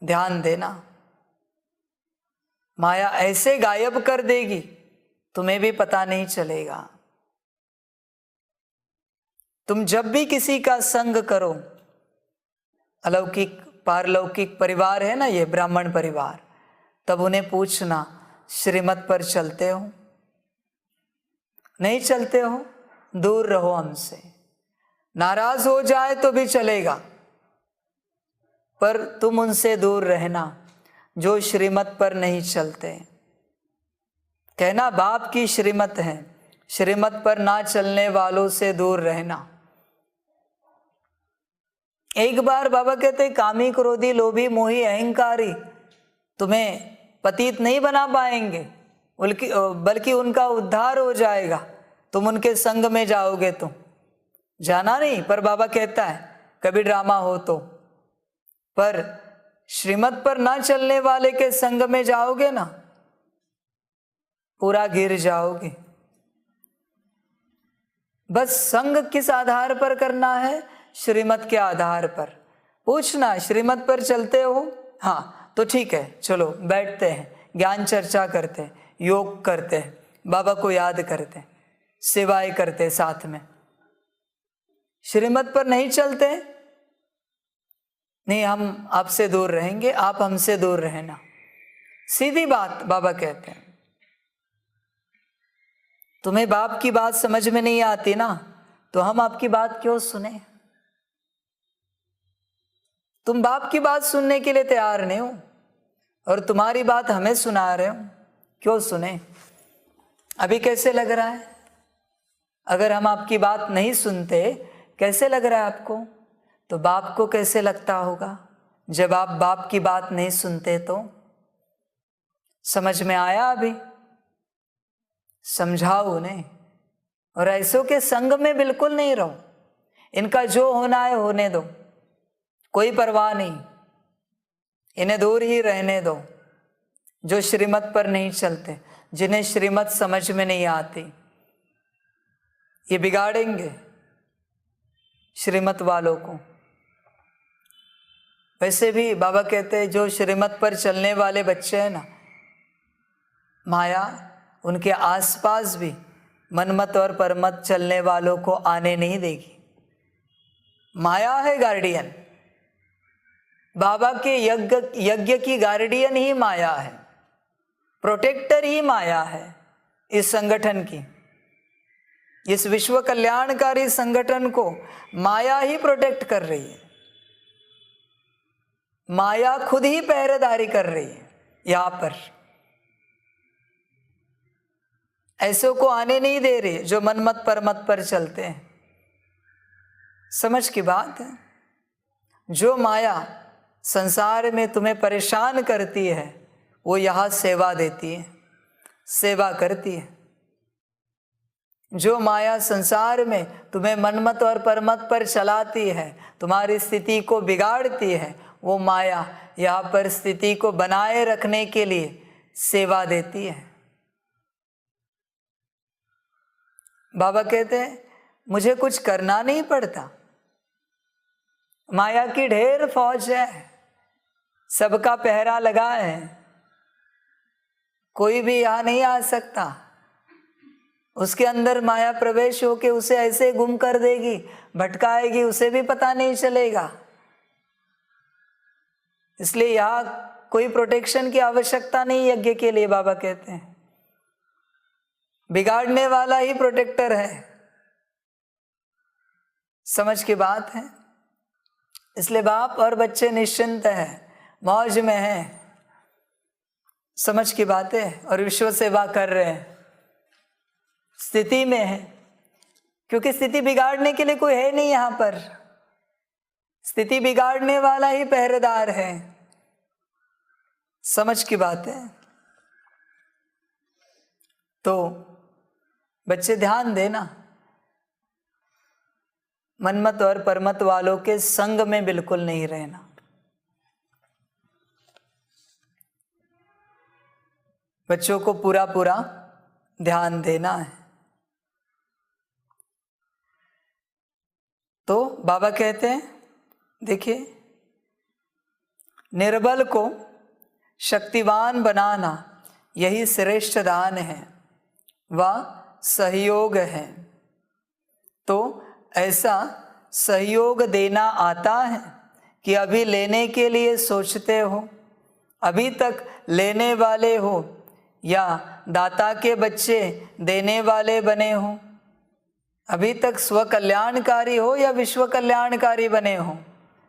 ध्यान देना। माया ऐसे गायब कर देगी तुम्हें भी पता नहीं चलेगा। तुम जब भी किसी का संग करो, अलौकिक पारलौकिक परिवार है ना ये ब्राह्मण परिवार, तब उन्हें पूछना श्रीमत पर चलते हो? नहीं चलते हो? दूर रहो हमसे। नाराज हो जाए तो भी चलेगा, पर तुम उनसे दूर रहना जो श्रीमत पर नहीं चलते। कहना बाप की श्रीमत है, श्रीमत पर ना चलने वालों से दूर रहना। एक बार बाबा कहते कामी क्रोधी लोभी मोही अहंकारी तुम्हें पतित नहीं बना पाएंगे, बल्कि उनका उद्धार हो जाएगा। तुम उनके संग में जाओगे तो जाना नहीं, पर बाबा कहता है कभी ड्रामा हो तो। पर श्रीमत पर ना चलने वाले के संग में जाओगे ना, पूरा गिर जाओगे। बस संग किस आधार पर करना है? श्रीमत के आधार पर। पूछना श्रीमत पर चलते हो? हाँ तो ठीक है, चलो बैठते हैं, ज्ञान चर्चा करते हैं, योग करते हैं, बाबा को याद करते हैं, सेवाएं करते हैं साथ में। श्रीमत पर नहीं चलते, नहीं हम आपसे दूर रहेंगे, आप हमसे दूर रहना। सीधी बात बाबा कहते हैं। तुम्हें बाप की बात समझ में नहीं आती ना, तो हम आपकी बात क्यों सुने? तुम बाप की बात सुनने के लिए तैयार नहीं हो और तुम्हारी बात हमें सुना रहे हो, क्यों सुने? अभी कैसे लग रहा है? अगर हम आपकी बात नहीं सुनते कैसे लग रहा है आपको? तो बाप को कैसे लगता होगा जब आप बाप की बात नहीं सुनते? तो समझ में आया? अभी समझाओ उन्हें। और ऐसों के संग में बिल्कुल नहीं रहो, इनका जो होना है होने दो, कोई परवाह नहीं, इन्हें दूर ही रहने दो। जो श्रीमत पर नहीं चलते, जिन्हें श्रीमत समझ में नहीं आती, ये बिगाड़ेंगे श्रीमत वालों को। वैसे भी बाबा कहते हैं जो श्रीमत पर चलने वाले बच्चे हैं ना, माया उनके आसपास भी मनमत और परमत चलने वालों को आने नहीं देगी। माया है गार्डियन, बाबा के यज्ञ की गार्डियन ही माया है, प्रोटेक्टर ही माया है इस संगठन की। इस विश्व कल्याणकारी संगठन को माया ही प्रोटेक्ट कर रही है, माया खुद ही पहरेदारी कर रही है। यहां पर ऐसों को आने नहीं दे रही जो मनमत परमत पर चलते हैं। समझ की बात है। जो माया संसार में तुम्हें परेशान करती है वो यहाँ सेवा देती है, सेवा करती है। जो माया संसार में तुम्हें मनमत और परमत पर चलाती है, तुम्हारी स्थिति को बिगाड़ती है, वो माया यहाँ पर स्थिति को बनाए रखने के लिए सेवा देती है। बाबा कहते हैं मुझे कुछ करना नहीं पड़ता, माया की ढेर फौज है, सबका पहरा लगा है, कोई भी यहाँ नहीं आ सकता। उसके अंदर माया प्रवेश होके उसे ऐसे गुम कर देगी, भटकाएगी, उसे भी पता नहीं चलेगा। इसलिए यहाँ कोई प्रोटेक्शन की आवश्यकता नहीं यज्ञ के लिए। बाबा कहते हैं बिगाड़ने वाला ही प्रोटेक्टर है। समझ की बात है। इसलिए बाप और बच्चे निश्चिंत हैं, मौज में हैं, समझ की बातें, और विश्व सेवा कर रहे हैं, स्थिति में है। क्योंकि स्थिति बिगाड़ने के लिए कोई है नहीं यहाँ पर, स्थिति बिगाड़ने वाला ही पहरेदार है। समझ की बात है। तो बच्चे ध्यान देना, मनमत और परमत वालों के संग में बिल्कुल नहीं रहना। बच्चों को पूरा पूरा ध्यान देना है। तो बाबा कहते हैं देखिए, निर्बल को शक्तिवान बनाना यही श्रेष्ठ दान है, वह सहयोग है। तो ऐसा सहयोग देना आता है कि अभी लेने के लिए सोचते हो, अभी तक लेने वाले हो, या दाता के बच्चे देने वाले बने हो, अभी तक स्व कल्याणकारी हो या विश्व कल्याणकारी बने हो,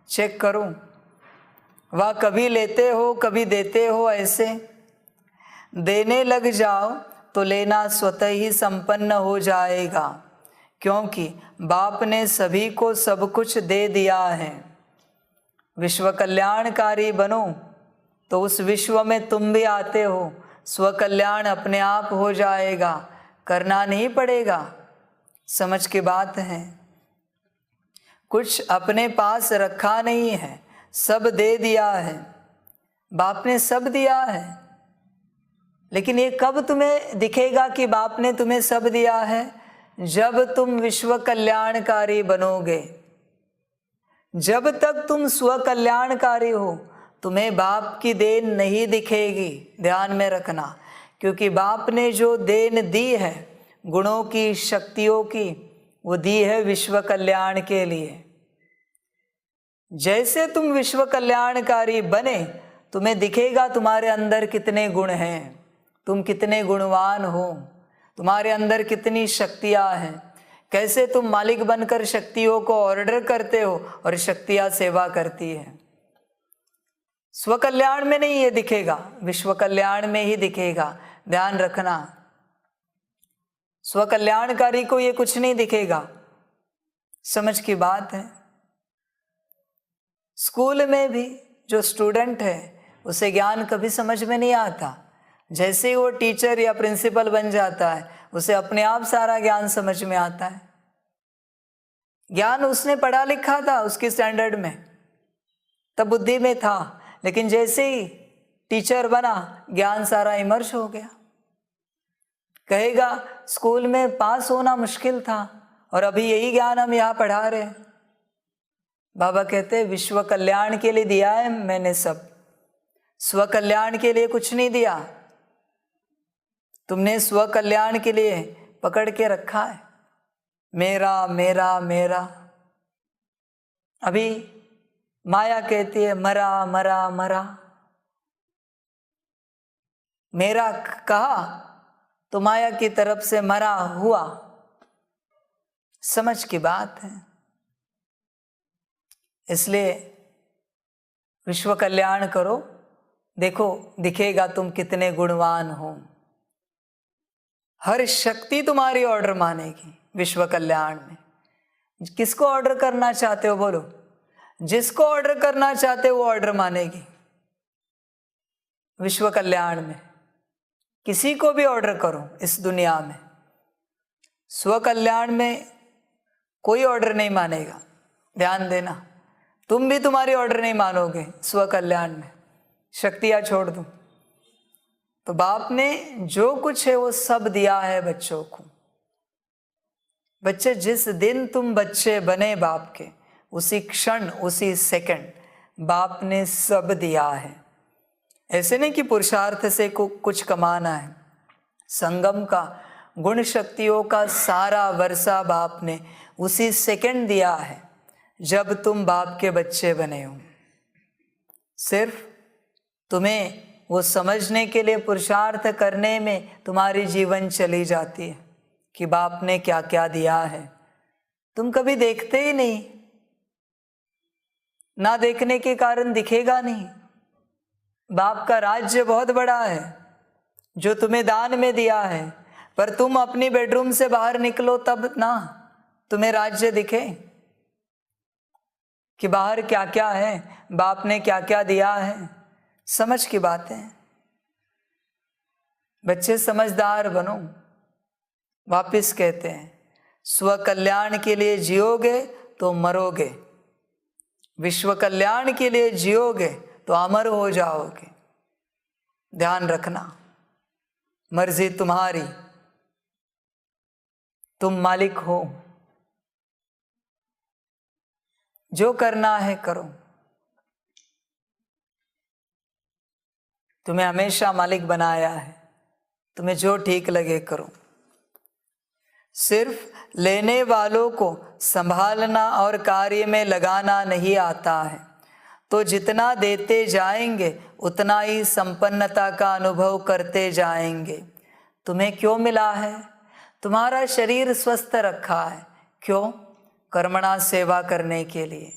चेक करो। वह कभी लेते हो कभी देते हो, ऐसे देने लग जाओ तो लेना स्वतः ही संपन्न हो जाएगा, क्योंकि बाप ने सभी को सब कुछ दे दिया है। विश्व कल्याणकारी बनो तो उस विश्व में तुम भी आते हो, स्व कल्याण अपने आप हो जाएगा, करना नहीं पड़ेगा। समझ की बात है। कुछ अपने पास रखा नहीं है, सब दे दिया है, बाप ने सब दिया है। लेकिन ये कब तुम्हें दिखेगा कि बाप ने तुम्हें सब दिया है? जब तुम विश्व कल्याणकारी बनोगे। जब तक तुम स्व कल्याणकारी हो तुम्हें बाप की देन नहीं दिखेगी, ध्यान में रखना। क्योंकि बाप ने जो देन दी है गुणों की, शक्तियों की, वो दी है विश्व कल्याण के लिए। जैसे तुम विश्व कल्याणकारी बने तुम्हें दिखेगा तुम्हारे अंदर कितने गुण हैं, तुम कितने गुणवान हो, तुम्हारे अंदर कितनी शक्तियां हैं, कैसे तुम मालिक बनकर शक्तियों को ऑर्डर करते हो और शक्तियां सेवा करती है। स्व कल्याण में नहीं ये दिखेगा, विश्व कल्याण में ही दिखेगा, ध्यान रखना। स्व कल्याणकारी को ये कुछ नहीं दिखेगा। समझ की बात है। स्कूल में भी जो स्टूडेंट है उसे ज्ञान कभी समझ में नहीं आता। जैसे ही वो टीचर या प्रिंसिपल बन जाता है उसे अपने आप सारा ज्ञान समझ में आता है। ज्ञान उसने पढ़ा लिखा था उसकी स्टैंडर्ड में, तब बुद्धि में था, लेकिन जैसे ही टीचर बना ज्ञान सारा इमर्ज हो गया। कहेगा स्कूल में पास होना मुश्किल था और अभी यही ज्ञान हम यहाँ पढ़ा रहे हैं। बाबा कहते हैं विश्व कल्याण के लिए दिया है मैंने सब, स्व कल्याण के लिए कुछ नहीं दिया। तुमने स्व कल्याण के लिए पकड़ के रखा है, मेरा मेरा मेरा। अभी माया कहती है मरा मरा मरा। मेरा कहा तो माया की तरफ से मरा हुआ। समझ की बात है। इसलिए विश्व कल्याण करो, देखो दिखेगा तुम कितने गुणवान हो। हर शक्ति तुम्हारी ऑर्डर मानेगी विश्व कल्याण में। किसको ऑर्डर करना चाहते हो बोलो? जिसको ऑर्डर करना चाहते हो वो ऑर्डर मानेगी विश्व कल्याण में। किसी को भी ऑर्डर करो इस दुनिया में, स्व कल्याण में कोई ऑर्डर नहीं मानेगा। ध्यान देना, तुम भी तुम्हारी ऑर्डर नहीं मानोगे स्व कल्याण में। शक्तियां छोड़ दो। तो बाप ने जो कुछ है वो सब दिया है बच्चों को। बच्चे, जिस दिन तुम बच्चे बने बाप के, उसी क्षण उसी सेकंड बाप ने सब दिया है। ऐसे नहीं कि पुरुषार्थ से कुछ कमाना है। संगम का गुण शक्तियों का सारा वर्षा बाप ने उसी सेकंड दिया है जब तुम बाप के बच्चे बने हो। सिर्फ तुम्हें वो समझने के लिए पुरुषार्थ करने में तुम्हारी जीवन चली जाती है कि बाप ने क्या क्या दिया है। तुम कभी देखते ही नहीं, ना देखने के कारण दिखेगा नहीं। बाप का राज्य बहुत बड़ा है जो तुम्हें दान में दिया है, पर तुम अपनी बेडरूम से बाहर निकलो तब ना तुम्हें राज्य दिखे कि बाहर क्या क्या है, बाप ने क्या क्या दिया है। समझ की बात है। बच्चे समझदार बनो। वापिस कहते हैं, स्व कल्याण के लिए जियोगे तो मरोगे, विश्व कल्याण के लिए जियोगे तो अमर हो जाओगे। ध्यान रखना, मर्जी तुम्हारी, तुम मालिक हो। जो करना है करो। तुम्हें हमेशा मालिक बनाया है, तुम्हें जो ठीक लगे करो। सिर्फ लेने वालों को संभालना और कार्य में लगाना नहीं आता है, तो जितना देते जाएंगे उतना ही संपन्नता का अनुभव करते जाएंगे। तुम्हें क्यों मिला है? तुम्हारा शरीर स्वस्थ रखा है। क्यों? कर्मणा सेवा करने के लिए।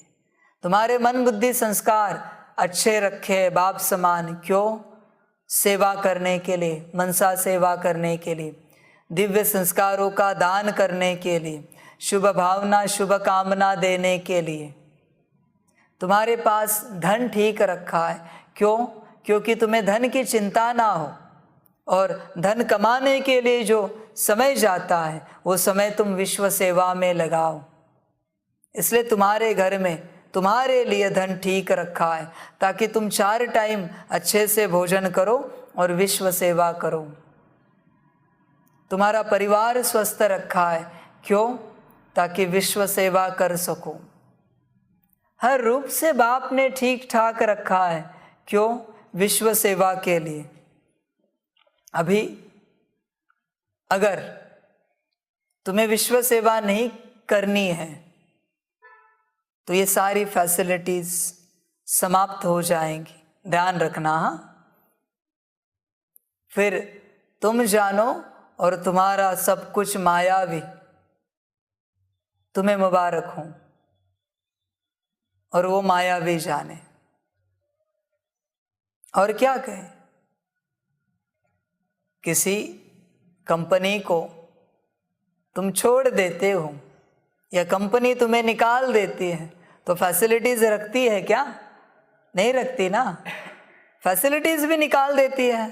तुम्हारे मन बुद्धि संस्कार अच्छे रखे बाप समान। क्यों? सेवा करने के लिए, मनसा सेवा करने के लिए, दिव्य संस्कारों का दान करने के लिए, शुभ भावना शुभ कामना देने के लिए। तुम्हारे पास धन ठीक रखा है। क्यों? क्योंकि तुम्हें धन की चिंता ना हो, और धन कमाने के लिए जो समय जाता है वो समय तुम विश्व सेवा में लगाओ। इसलिए तुम्हारे घर में तुम्हारे लिए धन ठीक रखा है, ताकि तुम 4 टाइम अच्छे से भोजन करो और विश्व सेवा करो। तुम्हारा परिवार स्वस्थ रखा है। क्यों? ताकि विश्व सेवा कर सको। हर रूप से बाप ने ठीक ठाक रखा है। क्यों? विश्व सेवा के लिए। अभी अगर तुम्हें विश्व सेवा नहीं करनी है तो ये सारी फैसिलिटीज समाप्त हो जाएंगी। ध्यान रखना। हाँ, फिर तुम जानो और तुम्हारा सब कुछ मायावी। तुम्हें मुबारक हो और वो मायावी जाने। और क्या कहे? किसी कंपनी को तुम छोड़ देते हो या कंपनी तुम्हें निकाल देती है तो फैसिलिटीज रखती है क्या? नहीं रखती ना। फैसिलिटीज भी निकाल देती है।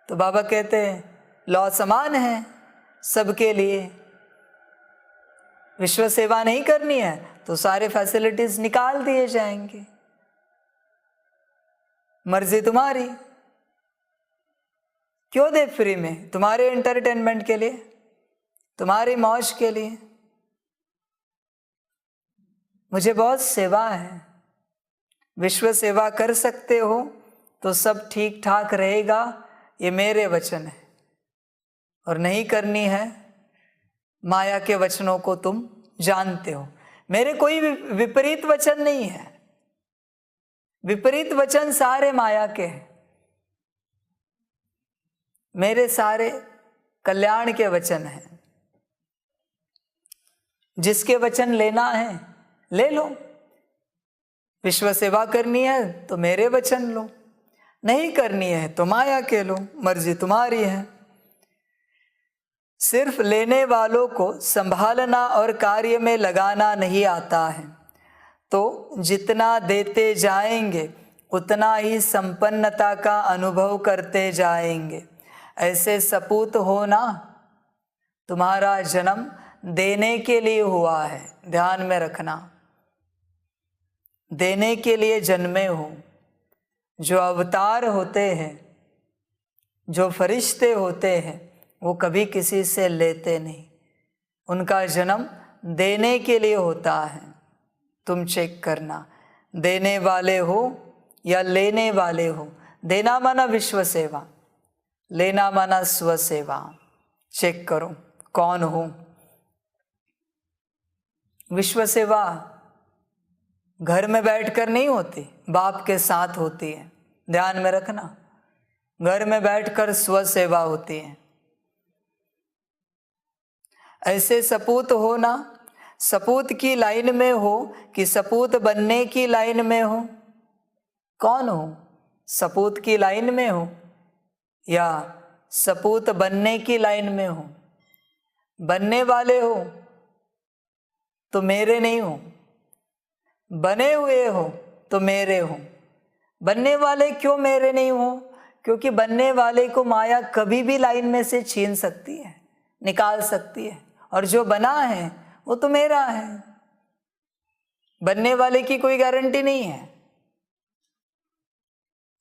तो बाबा कहते हैं लॉ समान है सबके लिए। विश्व सेवा नहीं करनी है तो सारे फैसिलिटीज निकाल दिए जाएंगे। मर्जी तुम्हारी। क्यों दे फ्री में? तुम्हारे एंटरटेनमेंट के लिए, तुम्हारी मौज के लिए। मुझे बहुत सेवा है। विश्व सेवा कर सकते हो तो सब ठीक ठाक रहेगा, ये मेरे वचन है। और नहीं करनी है, माया के वचनों को तुम जानते हो। मेरे कोई विपरीत वचन नहीं है। विपरीत वचन सारे माया के हैं, मेरे सारे कल्याण के वचन हैं। जिसके वचन लेना है ले लो, विश्व सेवा करनी है तो मेरे वचन लो, नहीं करनी है तो माया के लो, मर्जी तुम्हारी है। सिर्फ लेने वालों को संभालना और कार्य में लगाना नहीं आता है, तो जितना देते जाएंगे उतना ही संपन्नता का अनुभव करते जाएंगे। ऐसे सपूत होना, तुम्हारा जन्म देने के लिए हुआ है, ध्यान में रखना। देने के लिए जन्मे हो। जो अवतार होते हैं, जो फरिश्ते होते हैं, वो कभी किसी से लेते नहीं, उनका जन्म देने के लिए होता है। तुम चेक करना, देने वाले हो या लेने वाले हो। देना माना विश्व सेवा, लेना माना स्व सेवा। चेक करो कौन हो। विश्व सेवा घर में बैठकर नहीं होती, बाप के साथ होती है, ध्यान में रखना। घर में बैठकर स्व सेवा होती है। ऐसे सपूत हो ना, सपूत की लाइन में हो कि सपूत बनने की लाइन में हो। कौन हो? सपूत की लाइन में हो या सपूत बनने की लाइन में हो? बनने वाले हो तो मेरे नहीं हो, बने हुए हो तो मेरे हो। बनने वाले क्यों मेरे नहीं हो? क्योंकि बनने वाले को माया कभी भी लाइन में से छीन सकती है, निकाल सकती है, और जो बना है वो तो मेरा है। बनने वाले की कोई गारंटी नहीं है,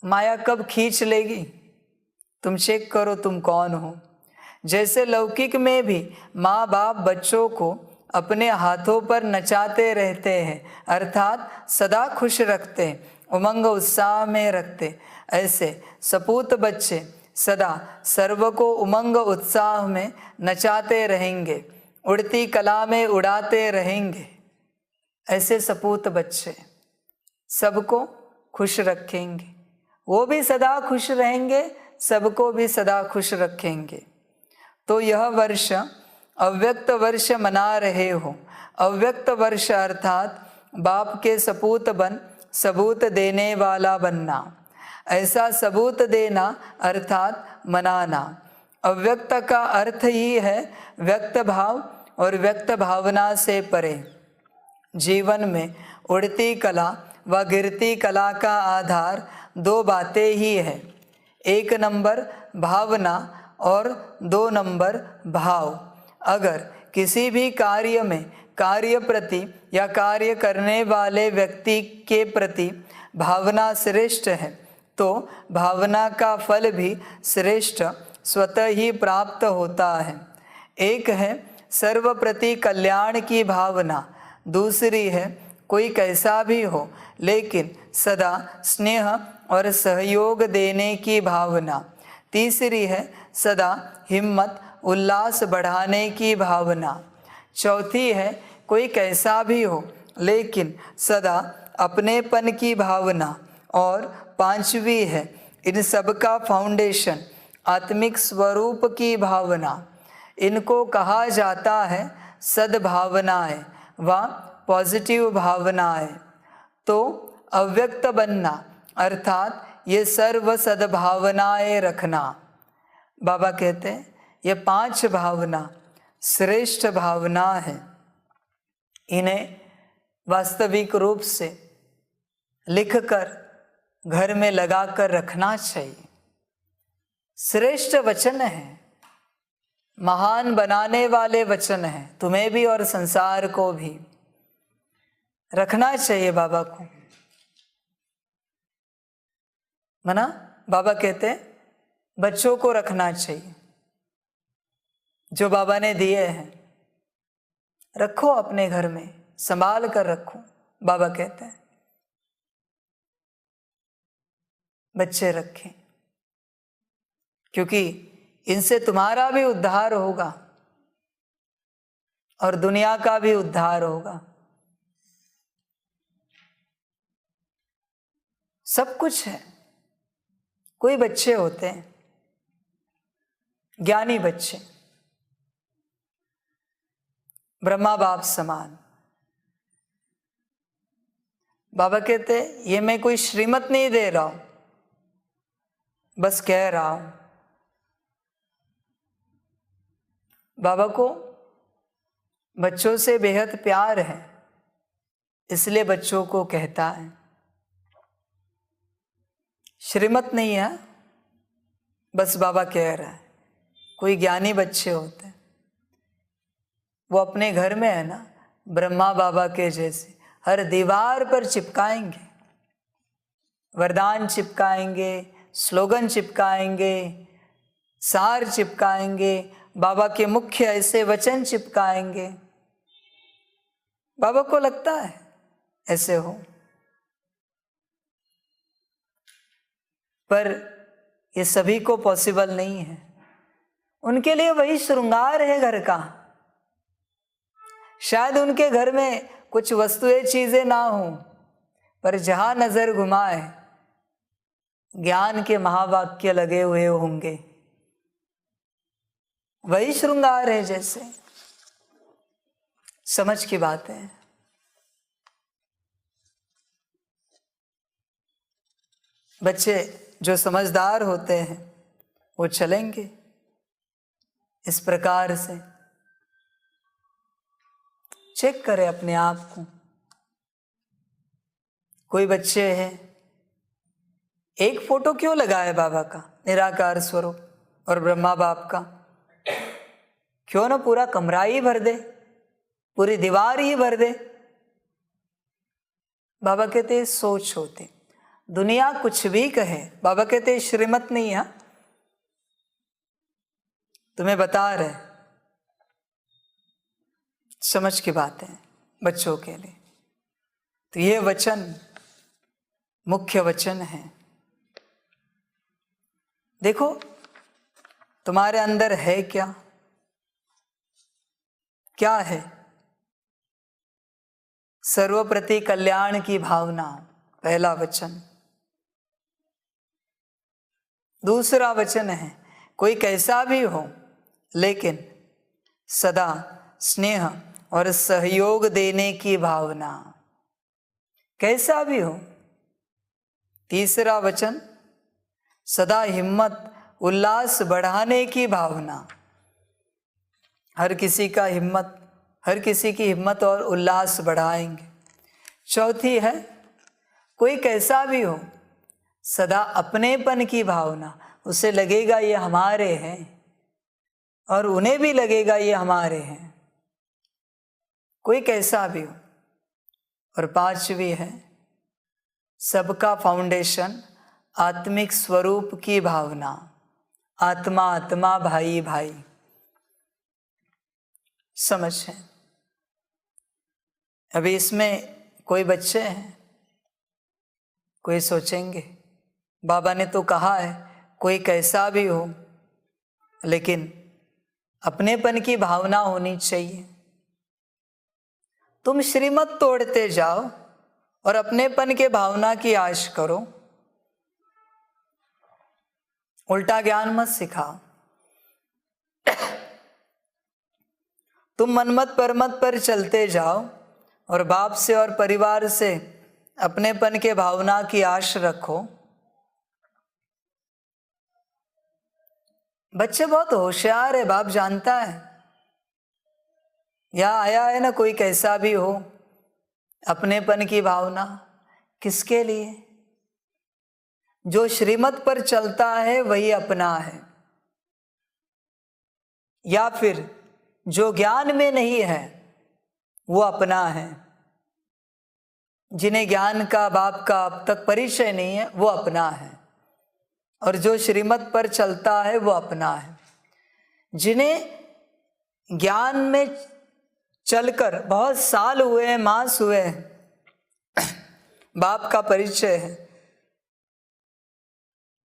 माया कब खींच लेगी। तुम चेक करो तुम कौन हो। जैसे लौकिक में भी माँ बाप बच्चों को अपने हाथों पर नचाते रहते हैं, अर्थात सदा खुश रखते, उमंग उत्साह में रखते, ऐसे सपूत बच्चे सदा सर्व को उमंग उत्साह में नचाते रहेंगे, उड़ती कला में उड़ाते रहेंगे। ऐसे सपूत बच्चे सबको खुश रखेंगे, वो भी सदा खुश रहेंगे, सबको भी सदा खुश रखेंगे। तो यह वर्ष अव्यक्त वर्ष मना रहे हो। अव्यक्त वर्ष अर्थात बाप के सपूत बन सबूत देने वाला बनना। ऐसा सबूत देना अर्थात मनाना। अव्यक्त का अर्थ ही है व्यक्त भाव और व्यक्त भावना से परे। जीवन में उड़ती कला व गिरती कला का आधार दो बातें ही है, 1 नंबर भावना और 2 नंबर भाव। अगर किसी भी कार्य में कार्य प्रति या कार्य करने वाले व्यक्ति के प्रति भावना श्रेष्ठ है तो भावना का फल भी श्रेष्ठ स्वतः ही प्राप्त होता है। एक है सर्व प्रति कल्याण की भावना, दूसरी है कोई कैसा भी हो लेकिन सदा स्नेह और सहयोग देने की भावना, तीसरी है सदा हिम्मत उल्लास बढ़ाने की भावना, चौथी है कोई कैसा भी हो लेकिन सदा अपनेपन की भावना, और पांचवी है इन सब का फाउंडेशन आत्मिक स्वरूप की भावना। इनको कहा जाता है सद्भावनाएं व पॉजिटिव भावनाएं। तो अव्यक्त बनना अर्थात ये सर्व सद्भावनाएं रखना। बाबा कहते हैं ये 5 भावना श्रेष्ठ भावना है, इन्हें वास्तविक रूप से लिखकर घर में लगाकर रखना चाहिए। श्रेष्ठ वचन है, महान बनाने वाले वचन हैं, तुम्हें भी और संसार को भी रखना चाहिए। बाबा को मना, बाबा कहते हैं बच्चों को रखना चाहिए, जो बाबा ने दिए हैं रखो अपने घर में, संभाल कर रखो। बाबा कहते हैं बच्चे रखें, क्योंकि इनसे तुम्हारा भी उद्धार होगा और दुनिया का भी उद्धार होगा। सब कुछ है। कोई बच्चे होते हैं ज्ञानी बच्चे, ब्रह्मा बाप समान। बाबा कहते ये मैं कोई श्रीमत नहीं दे रहा हूं, बस कह रहा हूं। बाबा को बच्चों से बेहद प्यार है, इसलिए बच्चों को कहता है। श्रीमत नहीं है, बस बाबा कह रहा है। कोई ज्ञानी बच्चे होते हैं, वो अपने घर में है ना, ब्रह्मा बाबा के जैसे हर दीवार पर चिपकाएंगे, वरदान चिपकाएंगे, स्लोगन चिपकाएंगे, सार चिपकाएंगे, बाबा के मुख्य ऐसे वचन चिपकाएंगे। बाबा को लगता है ऐसे हो, पर ये सभी को पॉसिबल नहीं है। उनके लिए वही श्रृंगार है घर का। शायद उनके घर में कुछ वस्तुएं चीजें ना हो, पर जहां नजर घुमाए ज्ञान के महावाक्य लगे हुए होंगे। वही श्रृंगार है। जैसे समझ की बात है। बच्चे जो समझदार होते हैं वो चलेंगे इस प्रकार से। चेक करें अपने आप को। कोई बच्चे हैं, एक फोटो क्यों लगा है बाबा का, निराकार स्वरूप और ब्रह्मा बाप का? क्यों ना पूरा कमरा ही भर दे, पूरी दीवार ही भर दे। बाबा कहते सोच होते, दुनिया कुछ भी कहे, बाबा कहते श्रीमत नहीं है, तुम्हें बता रहे, समझ की बात है बच्चों के लिए। तो ये वचन मुख्य वचन है। देखो तुम्हारे अंदर है क्या, क्या है? सर्वप्रति कल्याण की भावना, पहला वचन। दूसरा वचन है कोई कैसा भी हो लेकिन सदा स्नेह और सहयोग देने की भावना, कैसा भी हो। तीसरा वचन सदा हिम्मत उल्लास बढ़ाने की भावना, हर किसी की हिम्मत और उल्लास बढ़ाएंगे। चौथी है कोई कैसा भी हो सदा अपनेपन की भावना, उसे लगेगा ये हमारे हैं और उन्हें भी लगेगा ये हमारे हैं, कोई कैसा भी हो। और पांचवी है सबका फाउंडेशन आत्मिक स्वरूप की भावना, आत्मा आत्मा भाई भाई। समझ है? अभी इसमें कोई बच्चे हैं, कोई सोचेंगे बाबा ने तो कहा है कोई कैसा भी हो, लेकिन अपनेपन की भावना होनी चाहिए। तुम श्रीमत तोड़ते जाओ और अपनेपन के भावना की आश करो, उल्टा ज्ञान मत सिखाओ। तुम मनमत परमत पर चलते जाओ और बाप से और परिवार से अपनेपन के भावना की आश रखो। बच्चे बहुत होशियार है, बाप जानता है। यहां आया है ना कोई कैसा भी हो, अपनेपन की भावना किसके लिए? जो श्रीमत पर चलता है वही अपना है, या फिर जो ज्ञान में नहीं है वो अपना है। जिन्हें ज्ञान का बाप का अब तक परिचय नहीं है वो अपना है, और जो श्रीमत पर चलता है वो अपना है। जिन्हें ज्ञान में चलकर बहुत साल हुए हैं, मास हुए हैं, बाप का परिचय है,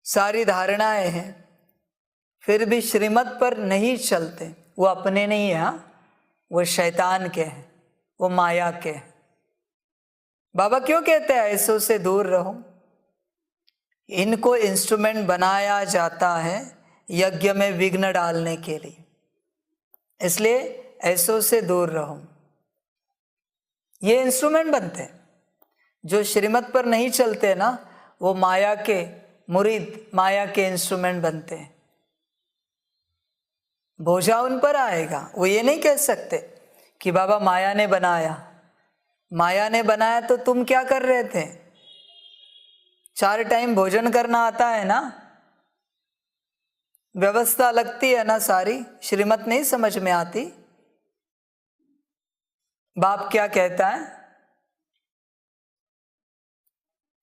सारी धारणाएं हैं, फिर भी श्रीमत पर नहीं चलते, वो अपने नहीं है, वो शैतान के हैं, वो माया के हैं। बाबा क्यों कहते हैं ऐसों से दूर रहो? इनको इंस्ट्रूमेंट बनाया जाता है यज्ञ में विघ्न डालने के लिए, इसलिए ऐसों से दूर रहो। ये इंस्ट्रूमेंट बनते हैं। जो श्रीमत पर नहीं चलते ना, वो माया के मुरीद, माया के इंस्ट्रूमेंट बनते हैं। बोझा उन पर आएगा। वो ये नहीं कह सकते कि बाबा माया ने बनाया। माया ने बनाया तो तुम क्या कर रहे थे? 4 टाइम भोजन करना आता है ना, व्यवस्था लगती है ना सारी, श्रीमत नहीं समझ में आती। बाप क्या कहता है?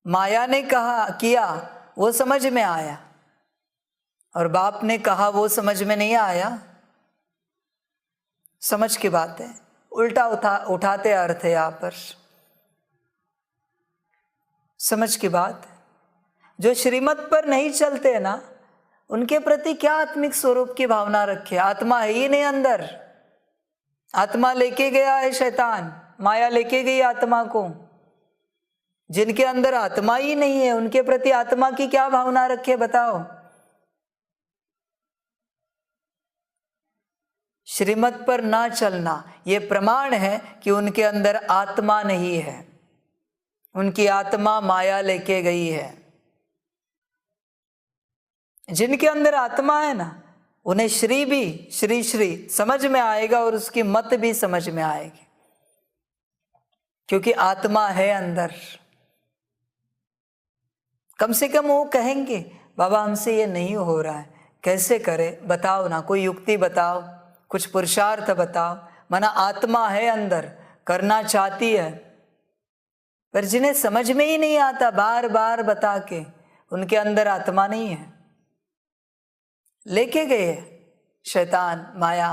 माया ने कहा किया वो समझ में आया, और बाप ने कहा वो समझ में नहीं आया। समझ की बात है, उल्टा उठाते अर्थ है यहाँ पर। समझ की बात है। जो श्रीमत पर नहीं चलते ना, उनके प्रति क्या आत्मिक स्वरूप की भावना रखे? आत्मा है ही नहीं अंदर। आत्मा लेके गया है शैतान, माया लेके गई आत्मा को। जिनके अंदर आत्मा ही नहीं है, उनके प्रति आत्मा की क्या भावना रखे बताओ? श्रीमत पर ना चलना ये प्रमाण है कि उनके अंदर आत्मा नहीं है। उनकी आत्मा माया लेके गई है। जिनके अंदर आत्मा है ना, उन्हें श्री भी श्री श्री समझ में आएगा और उसकी मत भी समझ में आएगी, क्योंकि आत्मा है अंदर। कम से कम वो कहेंगे बाबा हमसे ये नहीं हो रहा है, कैसे करें बताओ ना, कोई युक्ति बताओ, कुछ पुरुषार्थ बताओ। माना आत्मा है अंदर, करना चाहती है, पर जिन्हें समझ में ही नहीं आता, बार बार बता के उनके अंदर आत्मा नहीं है। लेके गए शैतान माया,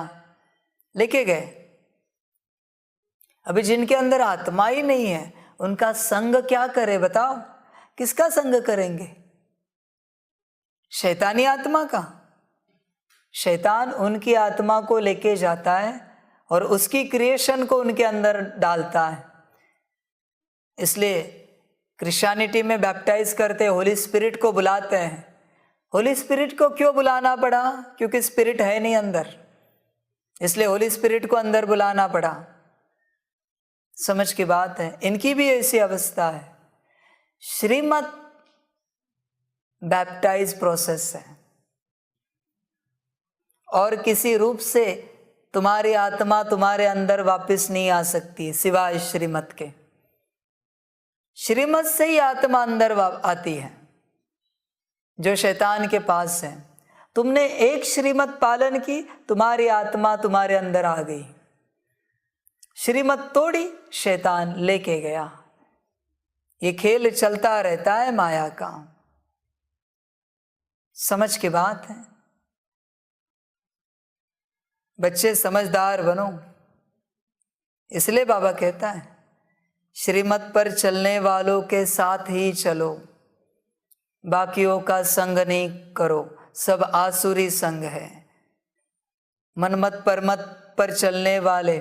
लेके गए। अभी जिनके अंदर आत्मा ही नहीं है, उनका संग क्या करे बताओ? किसका संग करेंगे? शैतानी आत्मा का। शैतान उनकी आत्मा को लेके जाता है और उसकी क्रिएशन को उनके अंदर डालता है। इसलिए क्रिश्चियनिटी में बैप्टाइज करते, होली स्पिरिट को बुलाते हैं। होली स्पिरिट को क्यों बुलाना पड़ा? क्योंकि स्पिरिट है नहीं अंदर, इसलिए होली स्पिरिट को अंदर बुलाना पड़ा। समझ की बात है। इनकी भी ऐसी अवस्था है। श्रीमत बैप्टाइज प्रोसेस है, और किसी रूप से तुम्हारी आत्मा तुम्हारे अंदर वापस नहीं आ सकती सिवाय श्रीमत के। श्रीमत से ही आत्मा अंदर आती है, जो शैतान के पास है। तुमने एक श्रीमत पालन की, तुम्हारी आत्मा तुम्हारे अंदर आ गई। श्रीमत तोड़ी, शैतान लेके गया। ये खेल चलता रहता है माया का। समझ की बात है। बच्चे समझदार बनो। इसलिए बाबा कहता है श्रीमत पर चलने वालों के साथ ही चलो, बाकियों का संग नहीं करो, सब आसुरी संग है। मनमत परमत पर चलने वाले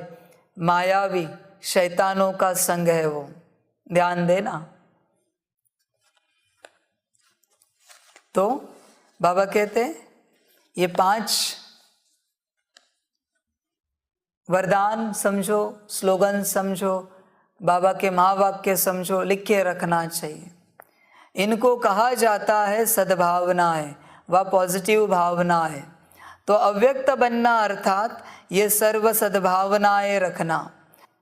मायावी शैतानों का संग है वो, ध्यान देना। तो बाबा कहते हैं ये 5 वरदान समझो, स्लोगन समझो, बाबा के महावाक्य समझो, लिख के रखना चाहिए। इनको कहा जाता है सद्भावनाएं व पॉजिटिव भावनाएं। तो अव्यक्त बनना अर्थात ये सर्व सद्भावनाएं रखना।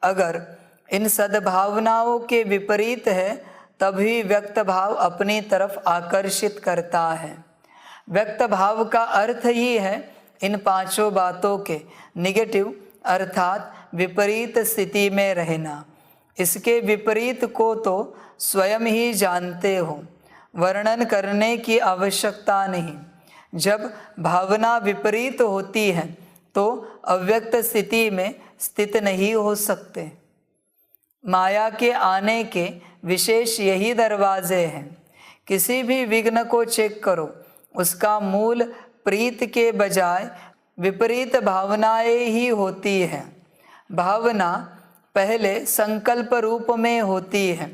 अगर इन सद्भावनाओं के विपरीत है, तभी व्यक्त भाव अपनी तरफ आकर्षित करता है। व्यक्त भाव का अर्थ ही है इन 5 बातों के निगेटिव अर्थात विपरीत स्थिति में रहना। इसके विपरीत को तो स्वयं ही जानते हो, वर्णन करने की आवश्यकता नहीं। जब भावना विपरीत होती है तो अव्यक्त स्थिति में स्थित नहीं हो सकते। माया के आने के विशेष यही दरवाजे हैं। किसी भी विघ्न को चेक करो, उसका मूल प्रीत के बजाय विपरीत भावनाएं ही होती है। भावना पहले संकल्प रूप में होती है,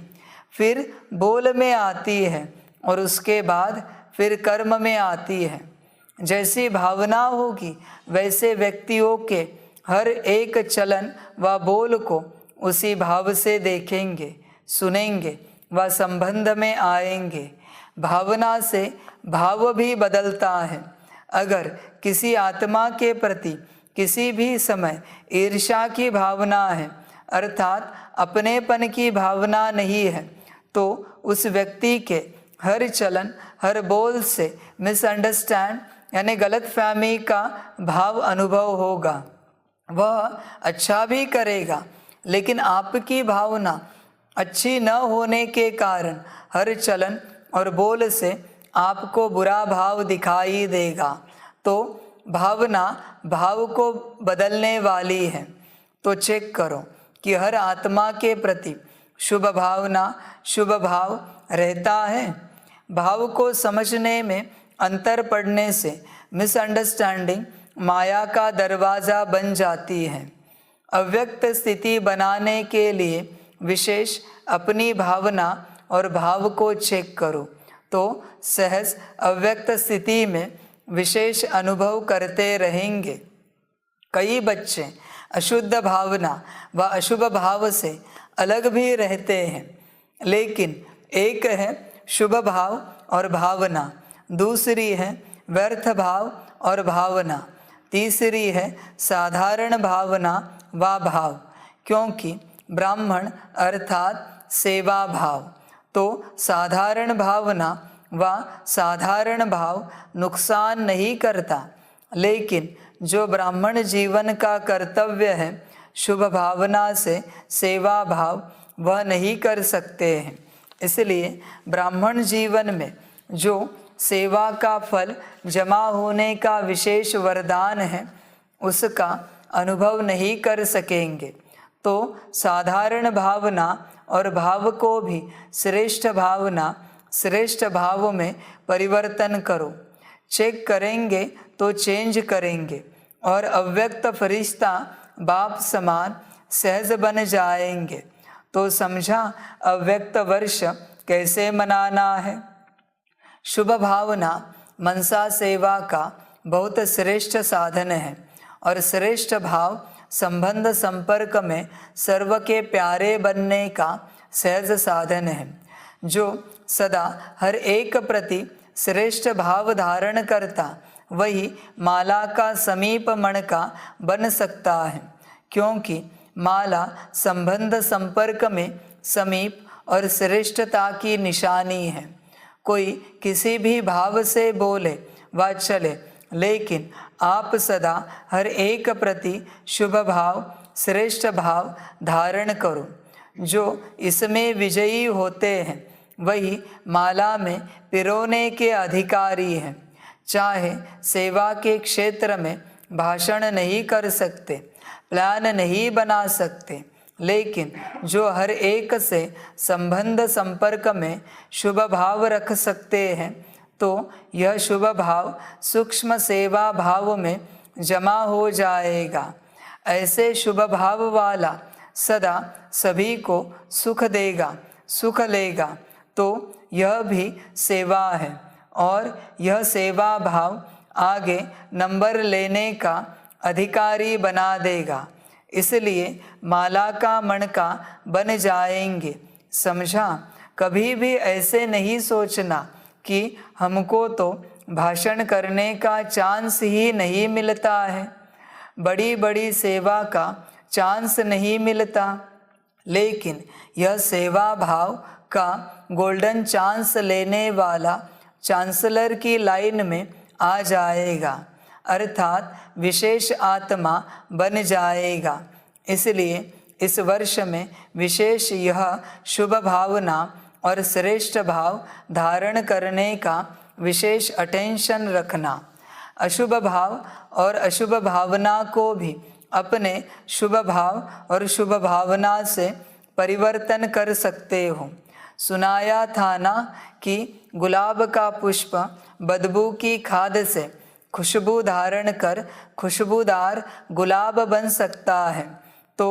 फिर बोल में आती है और उसके बाद फिर कर्म में आती है। जैसी भावना होगी वैसे व्यक्तियों के हर एक चलन व बोल को उसी भाव से देखेंगे, सुनेंगे व संबंध में आएंगे। भावना से भाव भी बदलता है। अगर किसी आत्मा के प्रति किसी भी समय ईर्ष्या की भावना है, अर्थात अपनेपन की भावना नहीं है, तो उस व्यक्ति के हर चलन हर बोल से मिसअंडरस्टैंड यानी गलतफहमी का भाव अनुभव होगा। वह अच्छा भी करेगा, लेकिन आपकी भावना अच्छी न होने के कारण हर चलन और बोल से आपको बुरा भाव दिखाई देगा। तो भावना भाव को बदलने वाली है। तो चेक करो कि हर आत्मा के प्रति शुभ भावना, शुभ भाव रहता है। भाव को समझने में अंतर पड़ने से मिसअंडरस्टैंडिंग माया का दरवाज़ा बन जाती है। अव्यक्त स्थिति बनाने के लिए विशेष अपनी भावना और भाव को चेक करो, तो सहज अव्यक्त स्थिति में विशेष अनुभव करते रहेंगे। कई बच्चे अशुद्ध भावना व अशुभ भाव से अलग भी रहते हैं, लेकिन एक है शुभ भाव और भावना, दूसरी है व्यर्थ भाव और भावना, तीसरी है साधारण भावना व भाव। क्योंकि ब्राह्मण अर्थात सेवा भाव, तो साधारण भावना व साधारण भाव नुकसान नहीं करता, लेकिन जो ब्राह्मण जीवन का कर्तव्य है शुभ भावना से सेवा भाव वह नहीं कर सकते हैं। इसलिए ब्राह्मण जीवन में जो सेवा का फल जमा होने का विशेष वरदान है उसका अनुभव नहीं कर सकेंगे। तो साधारण भावना और भाव को भी श्रेष्ठ भावना, श्रेष्ठ भाव में परिवर्तन करो। चेक करेंगे तो चेंज करेंगे और अव्यक्त फरिश्ता बाप समान सहज बन जाएंगे। तो समझा अव्यक्त वर्ष कैसे मनाना है। शुभ भावना मनसा सेवा का बहुत श्रेष्ठ साधन है और श्रेष्ठ भाव संबंध संपर्क में सर्व के प्यारे बनने का सहज साधन है। जो सदा हर एक प्रति श्रेष्ठ भाव धारण करता वही माला का समीप मणका बन सकता है, क्योंकि माला संबंध संपर्क में समीप और श्रेष्ठता की निशानी है। कोई किसी भी भाव से बोले व चले, लेकिन आप सदा हर एक प्रति शुभ भाव, श्रेष्ठ भाव धारण करो। जो इसमें विजयी होते हैं वही माला में पिरोने के अधिकारी हैं। चाहे सेवा के क्षेत्र में भाषण नहीं कर सकते, प्लान नहीं बना सकते, लेकिन जो हर एक से संबंध संपर्क में शुभ भाव रख सकते हैं, तो यह शुभ भाव सूक्ष्म सेवा भाव में जमा हो जाएगा। ऐसे शुभ भाव वाला सदा सभी को सुख देगा, सुख लेगा। तो यह भी सेवा है और यह सेवा भाव आगे नंबर लेने का अधिकारी बना देगा। इसलिए माला का मणका बन जाएंगे। समझा? कभी भी ऐसे नहीं सोचना कि हमको तो भाषण करने का चांस ही नहीं मिलता है, बड़ी बड़ी सेवा का चांस नहीं मिलता, लेकिन यह सेवा भाव का गोल्डन चांस लेने वाला चांसलर की लाइन में आ जाएगा, अर्थात विशेष आत्मा बन जाएगा। इसलिए इस वर्ष में विशेष यह शुभ भावना और श्रेष्ठ भाव धारण करने का विशेष अटेंशन रखना। अशुभ भाव और अशुभ भावना को भी अपने शुभ भाव और शुभ भावना से परिवर्तन कर सकते हो। सुनाया था ना कि गुलाब का पुष्प बदबू की खाद से खुशबू धारण कर खुशबूदार गुलाब बन सकता है। तो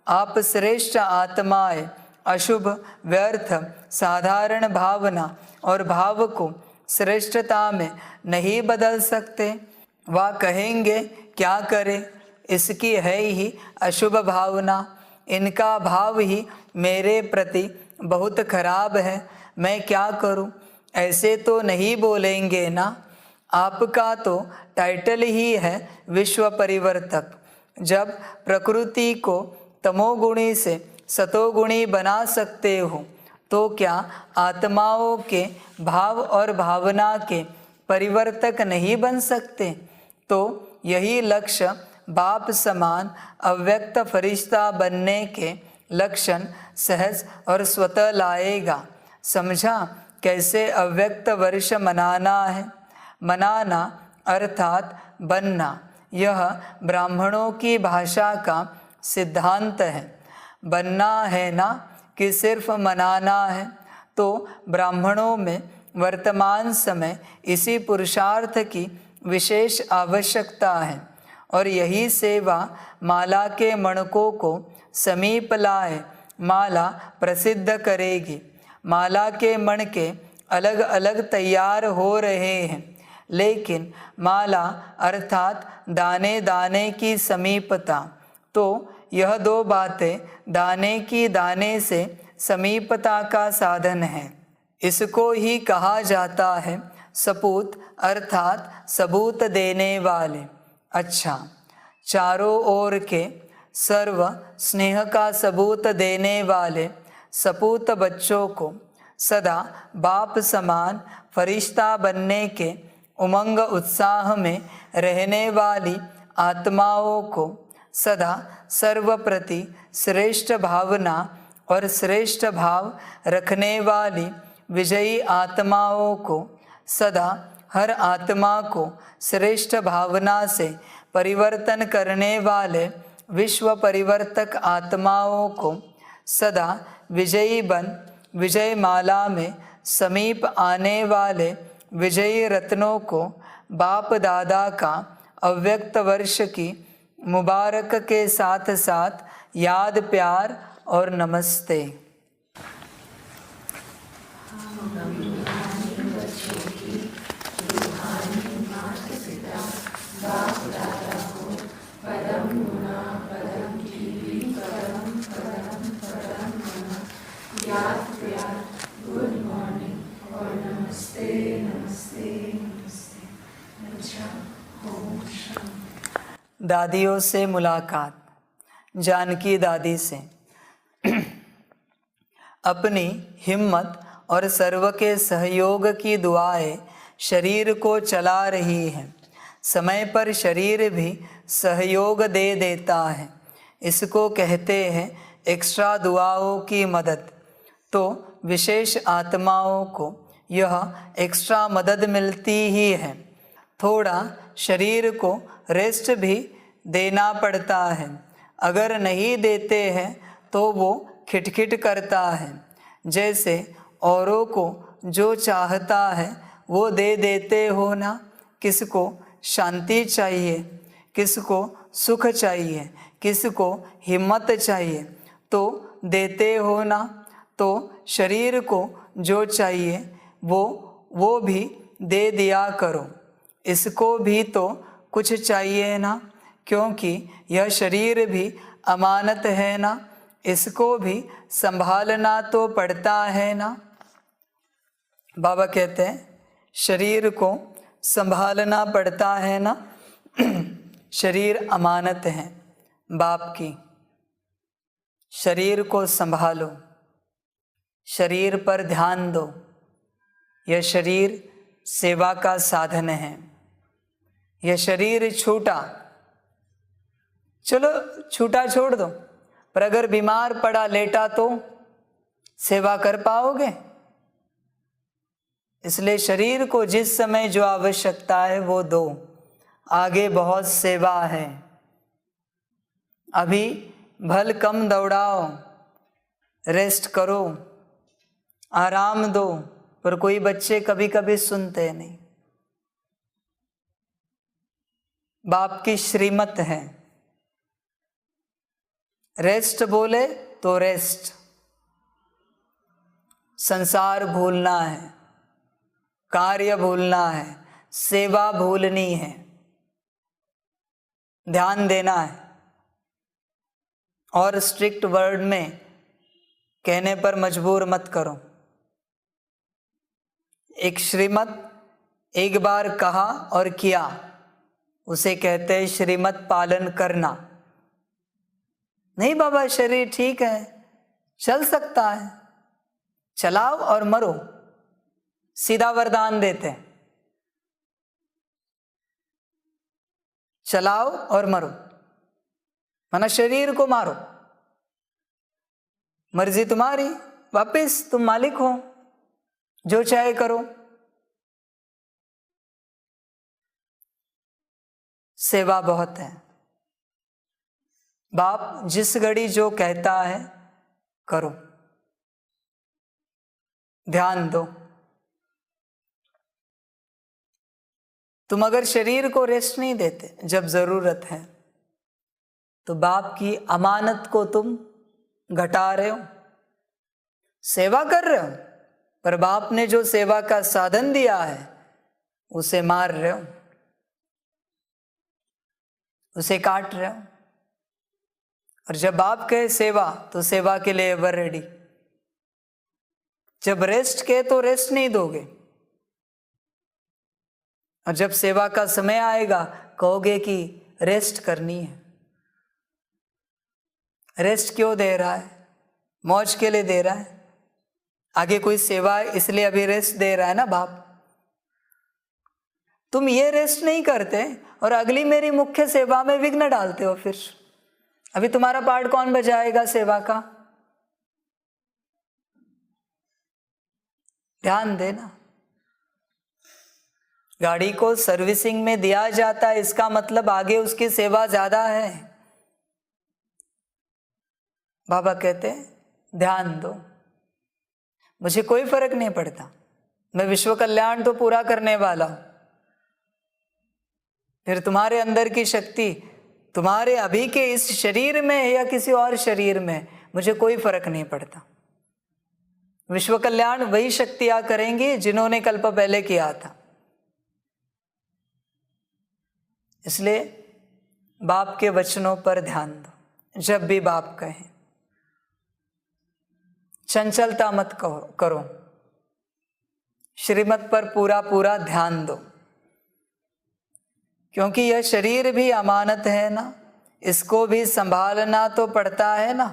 आप श्रेष्ठ आत्माएं अशुभ, व्यर्थ, साधारण भावना और भाव को श्रेष्ठता में नहीं बदल सकते। वह कहेंगे क्या करें, इसकी है ही अशुभ भावना, इनका भाव ही मेरे प्रति बहुत खराब है, मैं क्या करूं। ऐसे तो नहीं बोलेंगे ना। आपका तो टाइटल ही है विश्व परिवर्तक। जब प्रकृति को तमोगुणी से सतोगुणी बना सकते हो तो क्या आत्माओं के भाव और भावना के परिवर्तक नहीं बन सकते। तो यही लक्ष्य बाप समान अव्यक्त फरिश्ता बनने के लक्षण सहज और स्वतः लाएगा। समझा कैसे अव्यक्त वर्ष मनाना है। मनाना अर्थात बनना, यह ब्राह्मणों की भाषा का सिद्धांत है। बनना है ना कि सिर्फ मनाना है। तो ब्राह्मणों में वर्तमान समय इसी पुरुषार्थ की विशेष आवश्यकता है और यही सेवा माला के मणकों को समीप लाए माला प्रसिद्ध करेगी। माला के मणके अलग अलग तैयार हो रहे हैं, लेकिन माला अर्थात दाने दाने की समीपता, तो यह दो बातें दाने की दाने से समीपता का साधन है। इसको ही कहा जाता है सपूत अर्थात सबूत देने वाले। अच्छा, चारों ओर के सर्व स्नेह का सबूत देने वाले सपूत बच्चों को सदा बाप समान फरिश्ता बनने के उमंग उत्साह में रहने वाली आत्माओं को सदा सर्वप्रति श्रेष्ठ भावना और श्रेष्ठ भाव रखने वाली विजयी आत्माओं को सदा हर आत्मा को श्रेष्ठ भावना से परिवर्तन करने वाले विश्व परिवर्तक आत्माओं को सदा विजयी बन विजय माला में समीप आने वाले विजयी रत्नों को बाप दादा का अव्यक्त वर्ष की मुबारक के साथ साथ याद, प्यार और नमस्ते। गुड मॉर्निंग और नमस्ते नमस्ते नमस्ते। अच्छा, ओम शांति। दादियों से मुलाकात। जानकी दादी से अपनी हिम्मत और सर्व के सहयोग की दुआएं शरीर को चला रही हैं। समय पर शरीर भी सहयोग दे देता है। इसको कहते हैं एक्स्ट्रा दुआओं की मदद। तो विशेष आत्माओं को यह एक्स्ट्रा मदद मिलती ही है। थोड़ा शरीर को रेस्ट भी देना पड़ता है। अगर नहीं देते हैं तो वो खिटखिट करता है। जैसे औरों को जो चाहता है वो दे देते हो ना। किसको शांति चाहिए, किसको सुख चाहिए, किसको हिम्मत चाहिए, तो देते हो ना। तो शरीर को जो चाहिए वो भी दे दिया करो। इसको भी तो कुछ चाहिए ना, क्योंकि यह शरीर भी अमानत है ना। इसको भी संभालना तो पड़ता है ना। बाबा कहते हैं शरीर को संभालना पड़ता है ना। शरीर अमानत है बाप की। शरीर को संभालो, शरीर पर ध्यान दो। यह शरीर सेवा का साधन है। यह शरीर छूटा, चलो छूटा छोड़ दो, पर अगर बीमार पड़ा लेटा तो सेवा कर पाओगे। इसलिए शरीर को जिस समय जो आवश्यकता है वो दो। आगे बहुत सेवा है। अभी भल कम दौड़ाओ, रेस्ट करो, आराम दो। पर कोई बच्चे कभी कभी सुनते नहीं। बाप की श्रीमत है, रेस्ट बोले तो रेस्ट, संसार भूलना है, कार्य भूलना है, सेवा भूलनी है, ध्यान देना है। और स्ट्रिक्ट वर्ड में कहने पर मजबूर मत करो। एक श्रीमत एक बार कहा और किया, उसे कहते हैं श्रीमत पालन करना। नहीं बाबा शरीर ठीक है, चल सकता है, चलाओ और मरो, सीधा वरदान देते हैं, चलाओ और मरो, माना शरीर को मारो, मर्जी तुम्हारी, वापिस तुम मालिक हो, जो चाहे करो। सेवा बहुत है। बाप जिस घड़ी जो कहता है करो, ध्यान दो। तुम अगर शरीर को रेस्ट नहीं देते जब जरूरत है, तो बाप की अमानत को तुम घटा रहे हो, सेवा कर रहे हो, पर बाप ने जो सेवा का साधन दिया है उसे मार रहे हो, उसे काट रहे हो। और जब बाप कहे सेवा तो सेवा के लिए एवर रेडी। जब रेस्ट कहे तो रेस्ट नहीं दोगे, और जब सेवा का समय आएगा कहोगे कि रेस्ट करनी है। रेस्ट क्यों दे रहा है? मौज के लिए दे रहा है, आगे कोई सेवा है इसलिए अभी रेस्ट दे रहा है ना बाप। तुम ये रेस्ट नहीं करते और अगली मेरी मुख्य सेवा में विघ्न डालते हो। फिर अभी तुम्हारा पार्ट कौन बजाएगा सेवा का? ध्यान देना। गाड़ी को सर्विसिंग में दिया जाता है, इसका मतलब आगे उसकी सेवा ज्यादा है। बाबा कहते हैं ध्यान दो, मुझे कोई फर्क नहीं पड़ता, मैं विश्व कल्याण तो पूरा करने वाला हूं। फिर तुम्हारे अंदर की शक्ति तुम्हारे अभी के इस शरीर में है या किसी और शरीर में, मुझे कोई फर्क नहीं पड़ता। विश्व कल्याण वही शक्तियां करेंगी जिन्होंने कल्प पहले किया था। इसलिए बाप के वचनों पर ध्यान दो। जब भी बाप कहें चंचलता मत करो, श्रीमत पर पूरा पूरा ध्यान दो, क्योंकि यह शरीर भी अमानत है ना, इसको भी संभालना तो पड़ता है ना।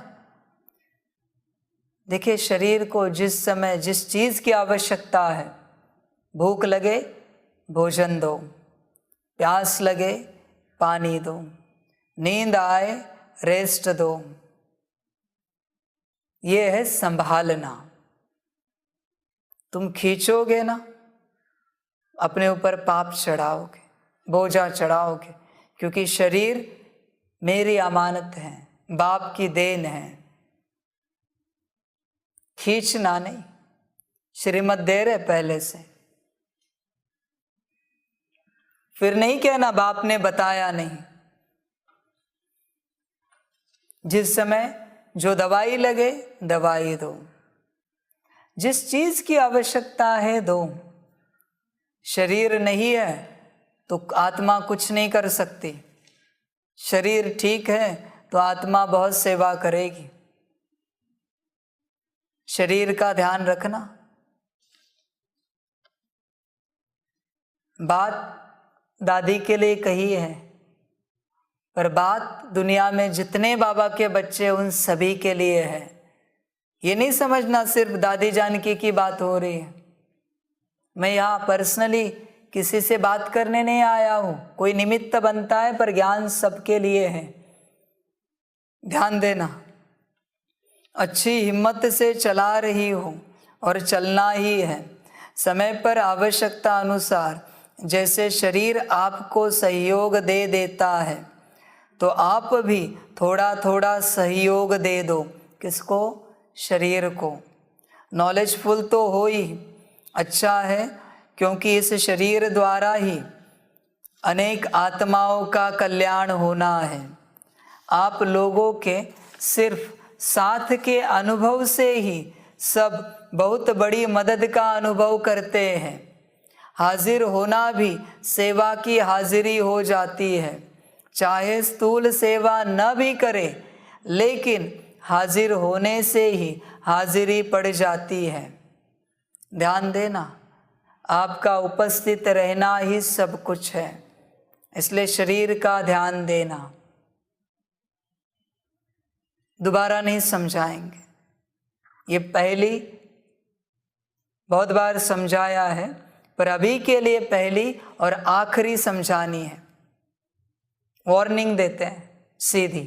देखिए शरीर को जिस समय जिस चीज की आवश्यकता है, भूख लगे भोजन दो, प्यास लगे पानी दो, नींद आए रेस्ट दो, ये है संभालना। तुम खींचोगे ना अपने ऊपर पाप चढ़ाओगे, बोझा चढ़ाओगे, क्योंकि शरीर मेरी अमानत है, बाप की देन है। खींचना नहीं, श्रीमत दे रहे पहले से, फिर नहीं कहना बाप ने बताया नहीं। जिस समय जो दवाई लगे दवाई दो, जिस चीज की आवश्यकता है दो। शरीर नहीं है तो आत्मा कुछ नहीं कर सकती, शरीर ठीक है तो आत्मा बहुत सेवा करेगी। शरीर का ध्यान रखना। बात दादी के लिए कही है, पर बात दुनिया में जितने बाबा के बच्चे उन सभी के लिए है। ये नहीं समझना सिर्फ दादी जानकी की बात हो रही है। मैं यहाँ पर्सनली किसी से बात करने नहीं आया हूँ, कोई निमित्त बनता है, पर ज्ञान सबके लिए है। ध्यान देना। अच्छी हिम्मत से चला रही हो और चलना ही है। समय पर आवश्यकता अनुसार जैसे शरीर आपको सहयोग दे देता है, तो आप भी थोड़ा थोड़ा सहयोग दे दो। किसको? शरीर को। नॉलेजफुल तो हो ही, अच्छा है, क्योंकि इस शरीर द्वारा ही अनेक आत्माओं का कल्याण होना है। आप लोगों के सिर्फ साथ के अनुभव से ही सब बहुत बड़ी मदद का अनुभव करते हैं। हाजिर होना भी सेवा की हाजिरी हो जाती है। चाहे स्थूल सेवा न भी करे, लेकिन हाजिर होने से ही हाजिरी पड़ जाती है। ध्यान देना, आपका उपस्थित रहना ही सब कुछ है, इसलिए शरीर का ध्यान देना। दोबारा नहीं समझाएंगे, ये पहली बहुत बार समझाया है, पर अभी के लिए पहली और आखिरी समझानी है। वार्निंग देते हैं सीधी।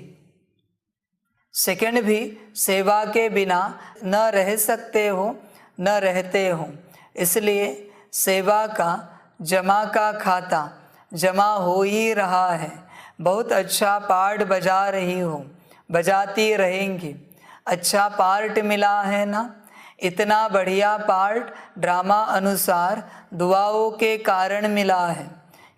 सेकंड भी सेवा के बिना न रह सकते हो, न रहते हो, इसलिए सेवा का जमा का खाता जमा हो ही रहा है। बहुत अच्छा पार्ट बजा रही हो, बजाती रहेंगी। अच्छा पार्ट मिला है ना, इतना बढ़िया पार्ट ड्रामा अनुसार दुआओं के कारण मिला है।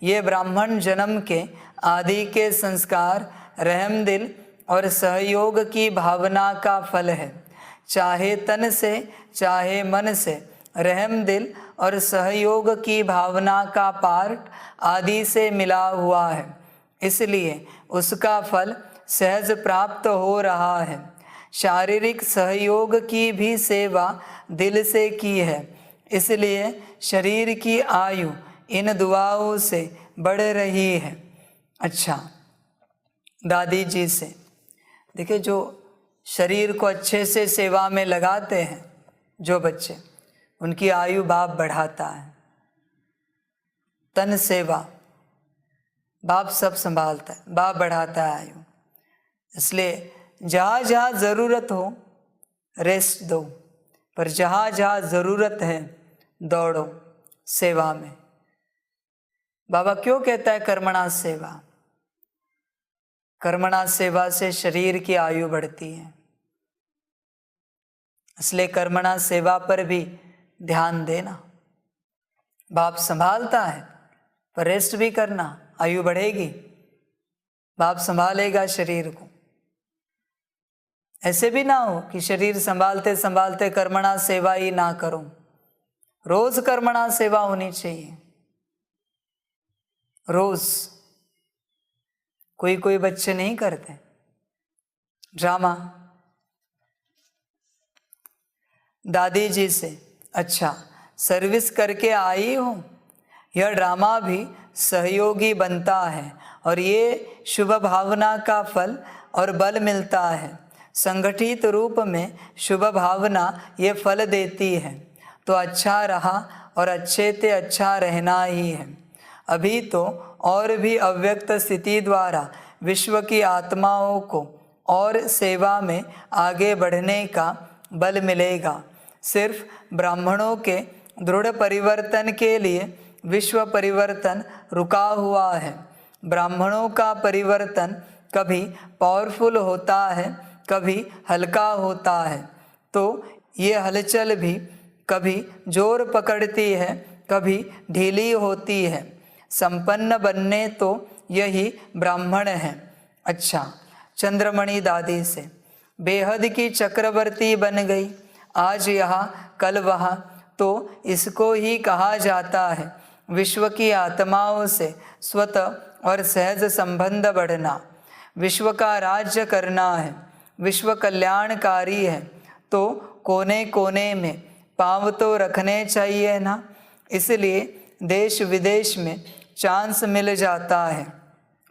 ये ब्राह्मण जन्म के आदि के संस्कार, रहम दिल और सहयोग की भावना का फल है। चाहे तन से चाहे मन से रहम दिल और सहयोग की भावना का पार्ट आदि से मिला हुआ है, इसलिए उसका फल सहज प्राप्त हो रहा है। शारीरिक सहयोग की भी सेवा दिल से की है, इसलिए शरीर की आयु इन दुआओं से बढ़ रही है। अच्छा, दादी जी से देखिए, जो शरीर को अच्छे से सेवा में लगाते हैं जो बच्चे, उनकी आयु बाप बढ़ाता है। तन सेवा बाप सब संभालता है, बाप बढ़ाता है आयु। इसलिए जहाँ जहाँ ज़रूरत हो रेस्ट दो, पर जहाँ जहाँ ज़रूरत है दौड़ो सेवा में। बाबा क्यों कहता है कर्मणा सेवा? कर्मणा सेवा से शरीर की आयु बढ़ती है, इसलिए कर्मणा सेवा पर भी ध्यान देना। बाप संभालता है, पर रेस्ट भी करना, आयु बढ़ेगी, बाप संभालेगा शरीर को। ऐसे भी ना हो कि शरीर संभालते संभालते कर्मणा सेवा ही ना करो। रोज कर्मणा सेवा होनी चाहिए, रोज। कोई कोई बच्चे नहीं करते ड्रामा। दादी जी से अच्छा सर्विस करके आई हो, यह ड्रामा भी सहयोगी बनता है और ये शुभ भावना का फल और बल मिलता है। संगठित रूप में शुभ भावना ये फल देती है, तो अच्छा रहा और अच्छे से अच्छा रहना ही है। अभी तो और भी अव्यक्त स्थिति द्वारा विश्व की आत्माओं को और सेवा में आगे बढ़ने का बल मिलेगा। सिर्फ ब्राह्मणों के दृढ़ परिवर्तन के लिए विश्व परिवर्तन रुका हुआ है। ब्राह्मणों का परिवर्तन कभी पावरफुल होता है, कभी हल्का होता है, तो ये हलचल भी कभी जोर पकड़ती है, कभी ढीली होती है। संपन्न बनने तो यही ब्राह्मण है। अच्छा, चंद्रमणि दादी से बेहद की चक्रवर्ती बन गई, आज यहाँ कल वहाँ, तो इसको ही कहा जाता है विश्व की आत्माओं से स्वतः और सहज संबंध बढ़ना। विश्व का राज्य करना है, विश्व कल्याणकारी है, तो कोने कोने में पाँव तो रखने चाहिए ना। इसलिए देश विदेश में चांस मिल जाता है।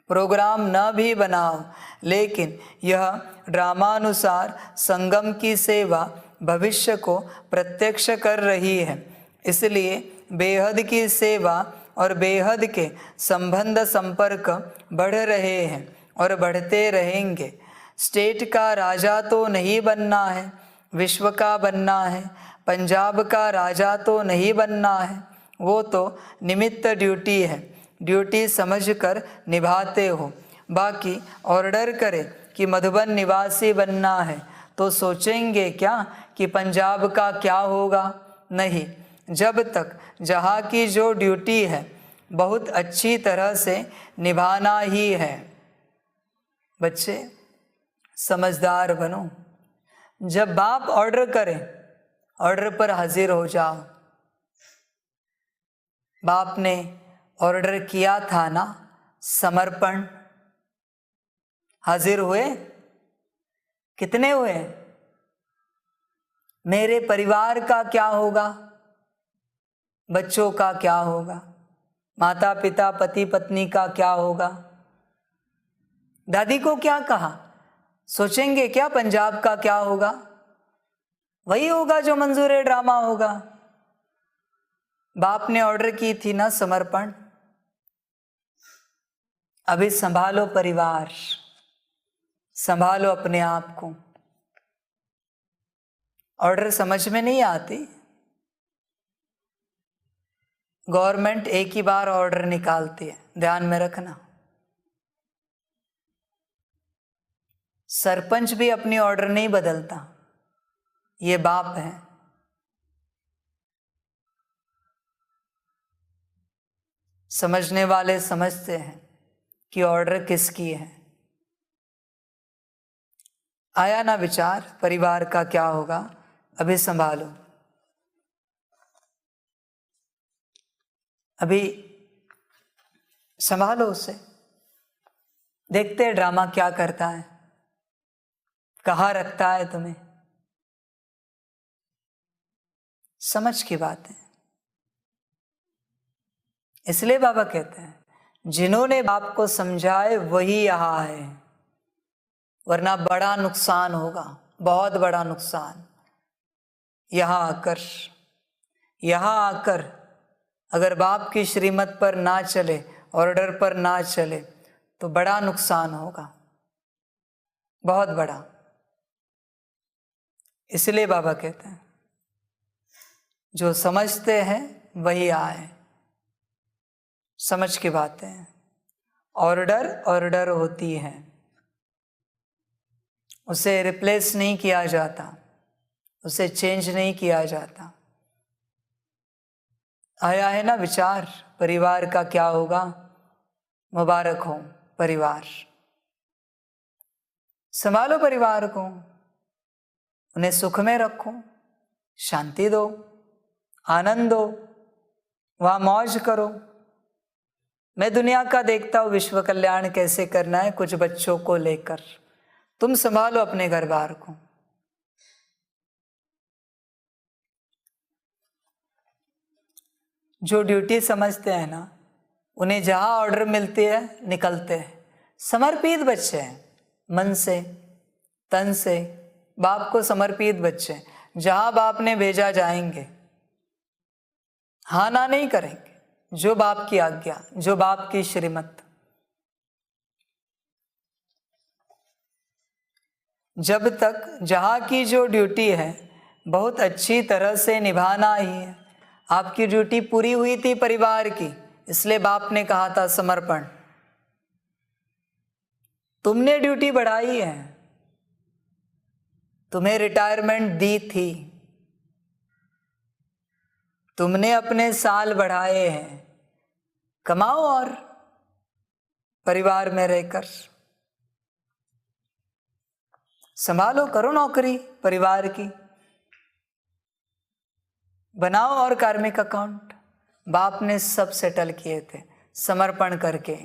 प्रोग्राम न भी बनाओ, लेकिन यह ड्रामानुसार संगम की सेवा भविष्य को प्रत्यक्ष कर रही है। इसलिए बेहद की सेवा और बेहद के संबंध संपर्क बढ़ रहे हैं और बढ़ते रहेंगे। स्टेट का राजा तो नहीं बनना है, विश्व का बनना है। पंजाब का राजा तो नहीं बनना है, वो तो निमित्त ड्यूटी है, ड्यूटी समझकर निभाते हो। बाकी ऑर्डर करे कि मधुबन निवासी बनना है, तो सोचेंगे क्या कि पंजाब का क्या होगा? नहीं, जब तक जहाँ की जो ड्यूटी है बहुत अच्छी तरह से निभाना ही है। बच्चे समझदार बनो। जब बाप ऑर्डर करे ऑर्डर पर हाजिर हो जाओ। बाप ने ऑर्डर किया था ना, समर्पण। हाजिर हुए? कितने हुए? मेरे परिवार का क्या होगा, बच्चों का क्या होगा, माता पिता पति पत्नी का क्या होगा। दादी को क्या कहा, सोचेंगे क्या पंजाब का क्या होगा? वही होगा जो मंजूर ड्रामा होगा। बाप ने ऑर्डर की थी ना समर्पण। अभी संभालो परिवार, संभालो अपने आप को। ऑर्डर समझ में नहीं आती। गवर्नमेंट एक ही बार ऑर्डर निकालती है, ध्यान में रखना। सरपंच भी अपनी ऑर्डर नहीं बदलता, ये बाप है। समझने वाले समझते हैं कि ऑर्डर किसकी है। आया ना विचार परिवार का क्या होगा, अभी संभालो। अभी संभालो उसे। देखते हैं ड्रामा क्या करता है, कहाँ रखता है तुम्हें। समझ की बात है। इसलिए बाबा कहते हैं जिन्होंने बाप को समझाए वही यहाँ है, वरना बड़ा नुकसान होगा, बहुत बड़ा नुकसान। यहाँ आकर अगर बाप की श्रीमत पर ना चले, ऑर्डर पर ना चले, तो बड़ा नुकसान होगा, बहुत बड़ा। इसलिए बाबा कहते हैं जो समझते हैं वही आए। समझ की बातें हैं। ऑर्डर होती है, उसे रिप्लेस नहीं किया जाता, उसे चेंज नहीं किया जाता। आया है ना विचार परिवार का क्या होगा। मुबारक हो परिवार। संभालो परिवार को, उन्हें सुख में रखो, शांति दो, आनंद दो, वहाँ मौज करो। मैं दुनिया का देखता हूँ विश्व कल्याण कैसे करना है, कुछ बच्चों को लेकर। तुम संभालो अपने घर बार को। जो ड्यूटी समझते हैं ना, उन्हें जहाँ ऑर्डर मिलती है निकलते हैं। समर्पित बच्चे हैं, मन से तन से बाप को समर्पित बच्चे। जहाँ बाप ने भेजा जाएंगे, हाँ ना नहीं करेंगे। जो बाप की आज्ञा, जो बाप की श्रीमत। जब तक जहाँ की जो ड्यूटी है बहुत अच्छी तरह से निभाना ही है। आपकी ड्यूटी पूरी हुई थी परिवार की, इसलिए बाप ने कहा था समर्पण। तुमने ड्यूटी बढ़ाई है, तुम्हें रिटायरमेंट दी थी, तुमने अपने साल बढ़ाए हैं। कमाओ और परिवार में रहकर संभालो, करो नौकरी परिवार की, बनाओ और कार्मिक अकाउंट। बाप ने सब सेटल किए थे समर्पण करके,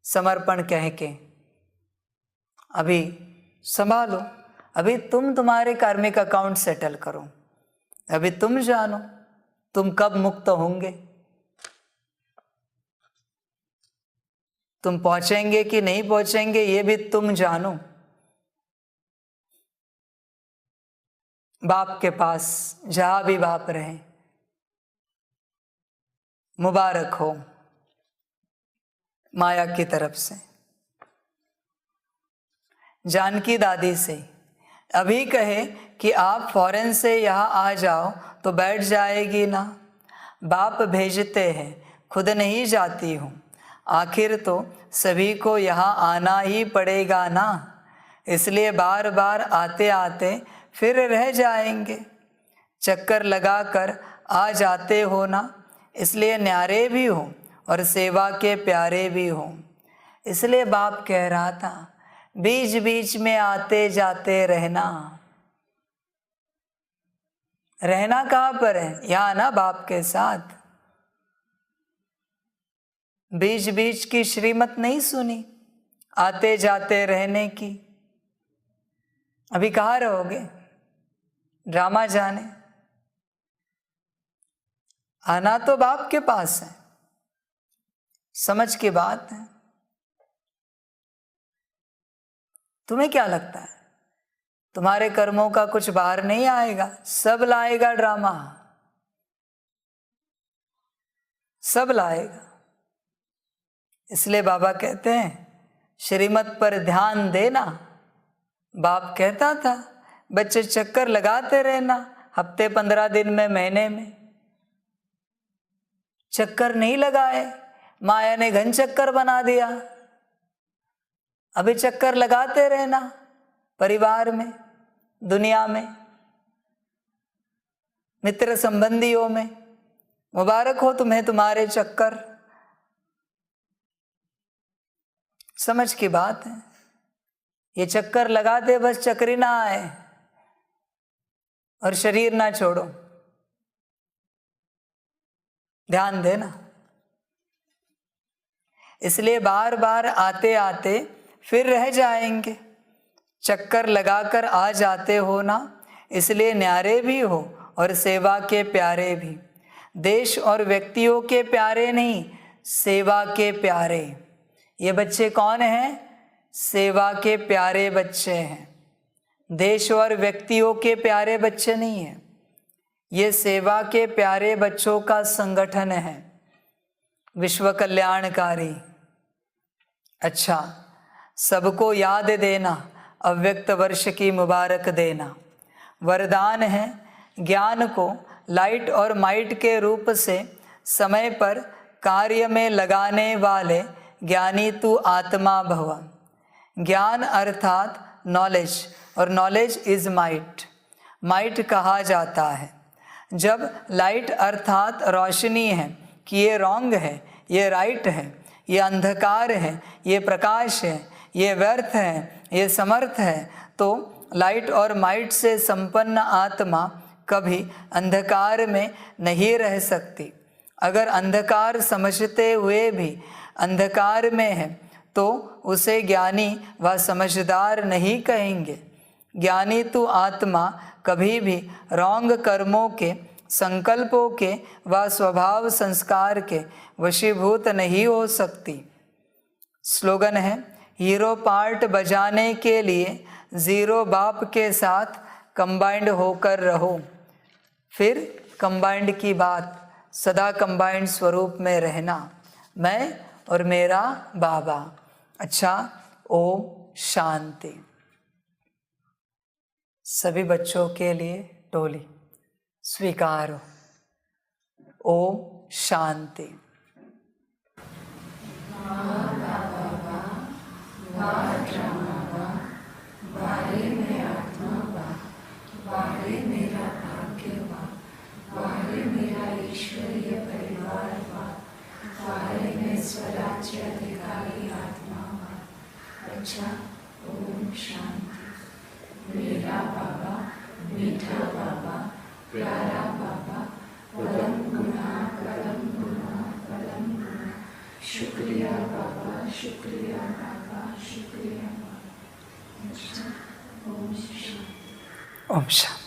समर्पण कह के। अभी संभालो, अभी तुम तुम्हारे कार्मिक अकाउंट सेटल करो। अभी तुम जानो तुम कब मुक्त होंगे। तुम पहुंचेंगे कि नहीं पहुंचेंगे ये भी तुम जानो। बाप के पास जहां भी बाप रहे, मुबारक हो माया की तरफ से। जानकी दादी से अभी कहे कि आप फॉरेन से यहाँ आ जाओ तो बैठ जाएगी ना। बाप भेजते हैं, खुद नहीं जाती हूँ। आखिर तो सभी को यहाँ आना ही पड़ेगा ना, इसलिए बार बार आते आते फिर रह जाएंगे। चक्कर लगा कर आ जाते हो ना, इसलिए न्यारे भी हो और सेवा के प्यारे भी हो। इसलिए बाप कह रहा था बीच बीच में आते जाते रहना। रहना कहाँ पर है? यहाँ ना, बाप के साथ। बीच बीच की श्रीमत नहीं सुनी, आते जाते रहने की। अभी कहाँ रहोगे? ड्रामा जाने। आना तो बाप के पास है। समझ की बात है। तुम्हें क्या लगता है तुम्हारे कर्मों का कुछ बाहर नहीं आएगा? सब लाएगा ड्रामा, सब लाएगा। इसलिए बाबा कहते हैं श्रीमत पर ध्यान देना। बाप कहता था बच्चे चक्कर लगाते रहना, हफ्ते 15 दिन में, महीने में। चक्कर नहीं लगाए, माया ने घन चक्कर बना दिया। अभी चक्कर लगाते रहना, परिवार में, दुनिया में, मित्र संबंधियों में। मुबारक हो तुम्हें तुम्हारे चक्कर। समझ की बात है। ये चक्कर लगा दे, बस चक्री ना आए और शरीर ना छोड़ो। ध्यान देना। इसलिए बार बार आते आते फिर रह जाएंगे। चक्कर लगाकर आ जाते हो ना, इसलिए न्यारे भी हो और सेवा के प्यारे भी। देश और व्यक्तियों के प्यारे नहीं, सेवा के प्यारे। ये बच्चे कौन हैं? सेवा के प्यारे बच्चे हैं। देश और व्यक्तियों के प्यारे बच्चे नहीं हैं। ये सेवा के प्यारे बच्चों का संगठन है, विश्व कल्याणकारी। अच्छा, सबको याद देना, अव्यक्त वर्ष की मुबारक देना। वरदान है ज्ञान को लाइट और माइट के रूप से समय पर कार्य में लगाने वाले ज्ञानी तू आत्मा भव। ज्ञान अर्थात नॉलेज, और नॉलेज इज माइट। माइट कहा जाता है जब लाइट अर्थात रोशनी है कि ये रॉन्ग है, ये राइट है, ये अंधकार है, ये प्रकाश है, ये व्यर्थ है, ये समर्थ है, तो लाइट और माइट से संपन्न आत्मा कभी अंधकार में नहीं रह सकती। अगर अंधकार समझते हुए भी अंधकार में है तो उसे ज्ञानी व समझदार नहीं कहेंगे। ज्ञानी तो आत्मा कभी भी रॉन्ग कर्मों के, संकल्पों के व स्वभाव संस्कार के वशीभूत नहीं हो सकती। स्लोगन है, हीरो पार्ट बजाने के लिए जीरो बाप के साथ कंबाइंड होकर रहो। फिर कंबाइंड की बात, सदा कंबाइंड स्वरूप में रहना, मैं और मेरा बाबा। अच्छा, ओम शांति। सभी बच्चों के लिए टोली स्वीकार हो। ओम शांति। स्वराज्य अधिकारी आत्मा। अच्छा, ओम शांति। मेरा बाबा, मीठा बाबा, प्यारा बाबा, परम गुना, परम गुना, परम गुना। शुक्रिया बाबा, शुक्रिया बाबा, शुक्रिया बाबा। अच्छा, ओम शांति। ओम शांति।